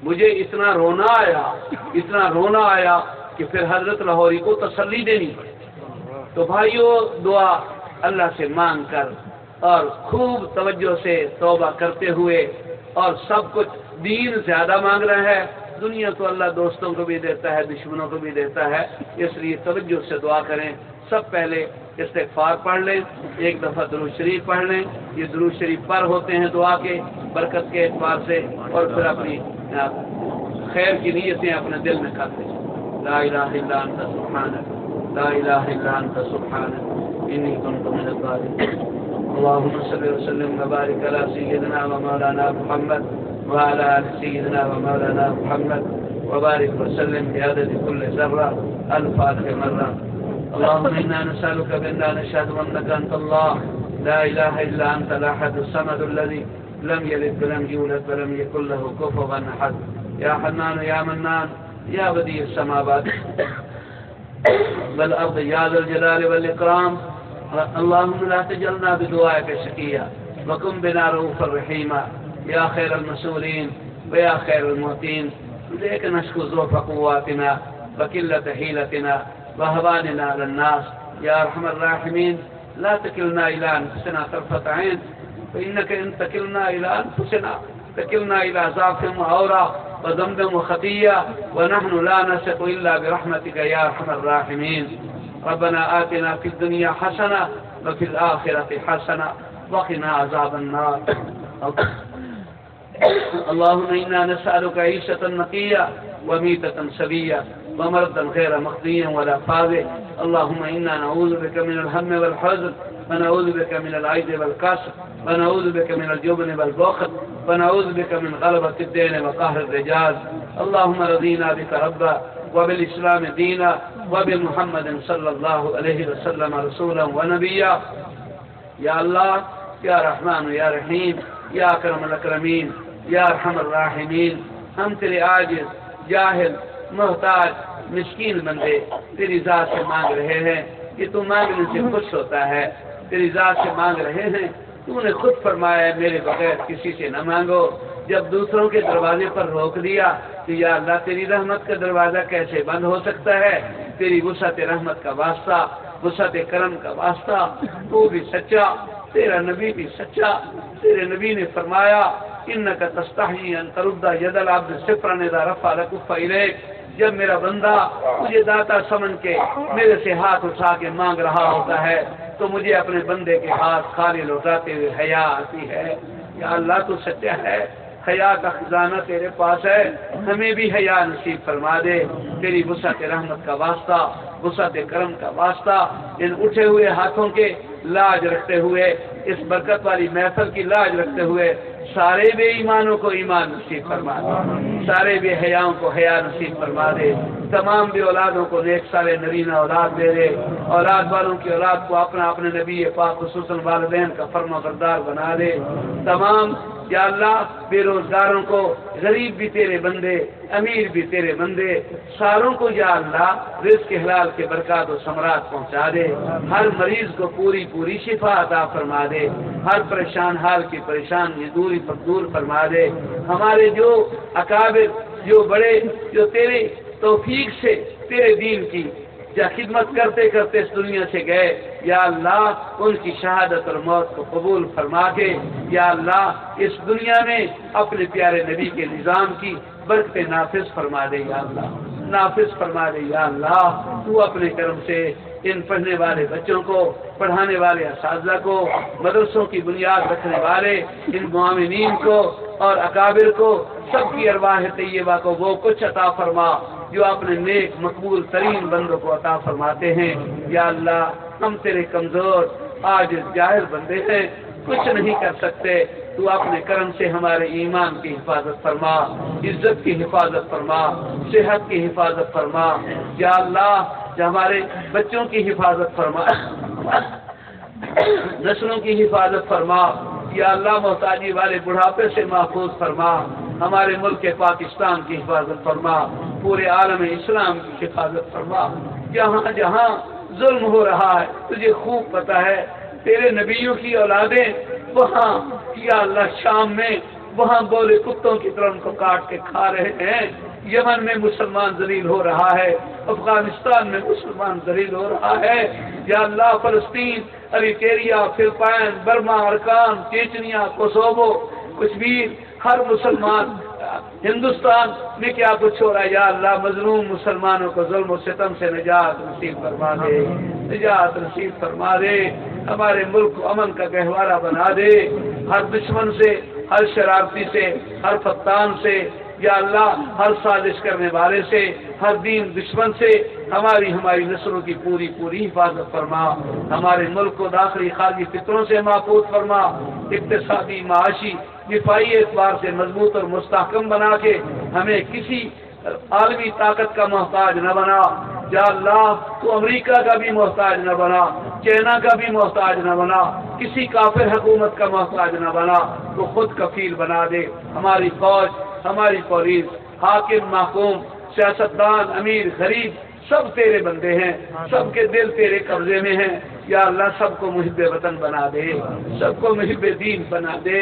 B: مجھے اتنا رونا آیا کہ پھر حضرت لاہوری کو تسلی دینی پڑی. تو بھائیو دعا اللہ سے مانگ کر اور خوب توجہ سے توبہ کرتے ہوئے، اور سب کچھ دین زیادہ مانگ رہا ہے. دنیا تو اللہ دوستوں کو بھی دیتا ہے، دشمنوں کو بھی دیتا ہے. اس لیے توجہ سے دعا کریں. سب پہلے استغفار پڑھ لیں، ایک دفعہ درود شریف پڑھ لیں. یہ درود شریف پر ہوتے ہیں دعا کے برکت کے اعتبار سے. اور پھر اپنی خیر کی نیتیں اپنے دل میں کر دیں. لا الہ الا انت سبحانک، لا الہ الا انت سبحانک انی کنت من الظالمین. اللهم صل وسلم وبارك على سيدنا ومولانا محمد وعلى آل سيدنا ومولانا محمد وبارك وسلم بعدد كل ذرة ألف مرة. اللهم إنا نسألك بأننا نشهد أنك أنت الله لا إله إلا أنت الأحد الصمد الذي لم يلد ولم يولد ولم يكن له كفوا أحد. يا حنان يا منان يا بديع السماوات والأرض يا ذا الجلال والإكرام. اللهم لا تجعلنا بدعائك شقيا وكن بنا رؤوفا رحيما يا خير المسؤولين ويا خير المعطين. إليك نشكو ضعف قواتنا وقلة حيلتنا وهواننا على الناس يا أرحم الراحمين. لا تكلنا إلى أنفسنا طرفة عين، فإنك إن تكلنا إلى أنفسنا تكلنا إلى ضعف وعورة وذنب وخطيئة، ونحن لا نثق إلا برحمتك يا أرحم الراحمين. ربنا آتنا في الدنيا حسنة وفي الآخرة حسنة وقنا عذاب النار. اللهم إنا نسألك عيشة نقية وميتة سوية ومرضا غير مخزي ولا فاضح. اللهم إنا نعوذ بك من الهم والحزن، ونعوذ بك من العجز والكسل، ونعوذ بك من الجبن والبخل، ونعوذ بك من غلبة الدين وقهر الرجال. اللهم رضينا بك ربا وبالإسلام دينا وبمحمد صلى الله عليه وسلم رسولا ونبيا. یا اللہ یا رحمان یا رحیم یا اکرم الاکرمین یا ارحم الراحمین، ہم تیرے عاجز، جاہل، محتاج، مسکین بندے تیری ذات سے مانگ رہے ہیں کہ تو مانگنے سے خوش ہوتا ہے، تیری ذات سے مانگ رہے ہیں، تو نے خود فرمایا ہے میرے بغیر کسی سے نہ مانگو۔ جب دوسروں کے دروازے پر روک دیا تو یا اللہ تیری رحمت کا دروازہ کیسے بند ہو سکتا ہے؟ تیری وسعت رحمت کا واسطہ، وسعت کرم کا واسطہ، تو بھی سچا، تیرا نبی بھی سچا۔ تیرے نبی نے فرمایا انک تستحی ان ترد ید العبد صفرا اذا رفع لکف الیک، جب میرا بندہ مجھے داتا سمجھ کے میرے سے ہاتھ اٹھا کے مانگ رہا ہوتا ہے تو مجھے اپنے بندے کے ہاتھ خالی لوٹاتے ہوئے حیا آتی ہے۔ یا اللہ تو سچا ہے، حیا کا خزانہ تیرے پاس ہے، ہمیں بھی حیا نصیب فرما دے۔ تیری وسعت رحمت کا واسطہ، وسعت کرم کا واسطہ، ان اٹھے ہوئے ہاتھوں کے لاج رکھتے ہوئے، اس برکت والی محفل کی لاج رکھتے ہوئے سارے بے ایمانوں کو ایمان نصیب فرما دے، سارے بے حیاؤں کو حیا نصیب فرما دے، تمام بے اولادوں کو نیک سالے نرینہ اولاد دے دے، اولاد والوں کی اولاد کو اپنا اپنے نبی پاک خصوصاً والدین کا فرما بردار بنا دے۔ تمام یا اللہ بے روزگاروں کو، غریب بھی تیرے بندے، امیر بھی تیرے بندے، ساروں کو یا اللہ رزق حلال کے برکات و ثمرات پہنچا دے، ہر مریض کو پوری پوری شفا عطا فرما دے، ہر پریشان حال کی پریشانی دوری پر دور فرما دے۔ ہمارے جو اکابر، جو بڑے، جو تیرے توفیق سے تیرے دین کی یا خدمت کرتے کرتے اس دنیا سے گئے، یا اللہ ان کی شہادت اور موت کو قبول فرما کے یا اللہ اس دنیا میں اپنے پیارے نبی کے نظام کی برکت نافذ فرما دے، یا اللہ نافذ فرما دے۔ یا اللہ تو اپنے کرم سے ان پڑھنے والے بچوں کو، پڑھانے والے اساتذہ کو، مدرسوں کی بنیاد رکھنے والے ان معاونین کو اور اکابر کو، سب کی ارواح طیبہ کو وہ کچھ عطا فرما جو اپنے نیک مقبول ترین بندوں کو عطا فرماتے ہیں۔ یا اللہ ہم تیرے کمزور عاجز جاہل بندے ہیں، کچھ نہیں کر سکتے، تو اپنے کرم سے ہمارے ایمان کی حفاظت فرما، عزت کی حفاظت فرما، صحت کی حفاظت فرما، یا اللہ جو ہمارے بچوں کی حفاظت فرما، نسلوں کی حفاظت فرما، یا اللہ محتاجی والے بڑھاپے سے محفوظ فرما، ہمارے ملک پاکستان کی حفاظت فرما، پورے عالم اسلام کی حفاظت فرما۔ جہاں جہاں ظلم ہو رہا ہے تجھے خوب پتہ ہے، تیرے نبیوں کی اولادیں وہاں یا اللہ شام میں وہاں بولے کتوں کی طرح ان کو کاٹ کے کھا رہے ہیں، یمن میں مسلمان ذلیل ہو رہا ہے، افغانستان میں مسلمان ذلیل ہو رہا ہے، یا اللہ فلسطین، اریٹریا، فلپائن، برما، ارکان، چیچنیا، کوسوو، کشمیر، ہر مسلمان، ہندوستان میں کیا کچھ ہو رہا ہے، یا اللہ مظلوم مسلمانوں کو ظلم و ستم سے نجات نصیب فرما دے، نجات نصیب فرما دے، ہمارے ملک کو امن کا گہوارہ بنا دے، ہر دشمن سے، ہر شرارتی سے، ہر فتان سے، یا اللہ ہر سازش کرنے والے سے، ہر دین دشمن سے ہماری نسلوں کی پوری پوری حفاظت فرما، ہمارے ملک کو داخلی خارجی فطروں سے محفوظ فرما، اقتصادی، معاشی، دفاعی اعتبار سے مضبوط اور مستحکم بنا کے ہمیں کسی عالمی طاقت کا محتاج نہ بنا، یا اللہ تو امریکہ کا بھی محتاج نہ بنا، چائنا کا بھی محتاج نہ بنا، کسی کافر حکومت کا محتاج نہ بنا، تو خود کفیل بنا دے۔ ہماری فوج، ہماری پولیس، حاکم، محکوم، سیاستدان، امیر، غریب، سب تیرے بندے ہیں، سب کے دل تیرے قبضے میں ہیں، یا اللہ سب کو محب وطن بنا دے، سب کو محب دین بنا دے،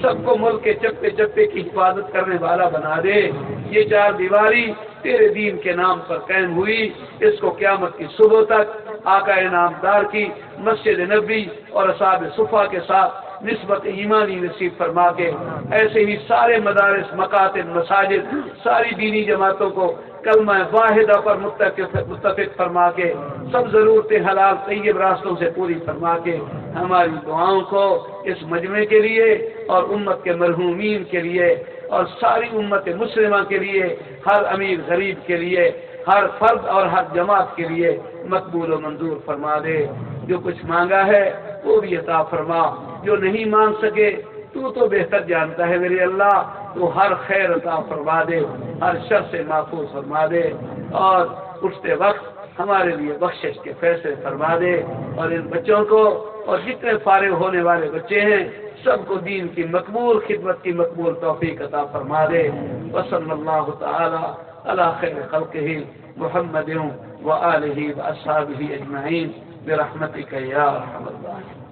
B: سب کو ملک کے چپے چپے کی حفاظت کرنے والا بنا دے۔ یہ چار دیواری تیرے دین کے نام پر قائم ہوئی، اس کو قیامت کی صبح تک آقا انعامدار کی مسجد نبی اور اصحاب صفا کے ساتھ نسبت ایمانی نصیب فرما کے ایسے ہی سارے مدارس، مکاتب، مساجد، ساری دینی جماعتوں کو کلمہ واحدہ پر متفق فرما کے سب ضرورتیں حلال طیب راستوں سے پوری فرما کے ہماری دعاؤں کو اس مجمع کے لیے اور امت کے مرحومین کے لیے اور ساری امت مسلمہ کے لیے، ہر امیر غریب کے لیے، ہر فرد اور ہر جماعت کے لیے مقبول و منظور فرما دے۔ جو کچھ مانگا ہے وہ بھی عطا فرما، جو نہیں مانگ سکے تو بہتر جانتا ہے میرے اللہ، تو ہر خیر عطا فرما دے، ہر شر سے محفوظ فرما دے، اور اٹھتے وقت ہمارے لیے بخشش کے فیصلے فرما دے، اور ان بچوں کو اور جتنے فارغ ہونے والے بچے ہیں سب کو دین کی مقبول خدمت کی مقبول توفیق عطا فرما دے۔ وصلی اللہ تعالی علی خیر خلقہ محمد وآلہ واصحابہ اجمعین برحمتک یا ارحم الراحمین۔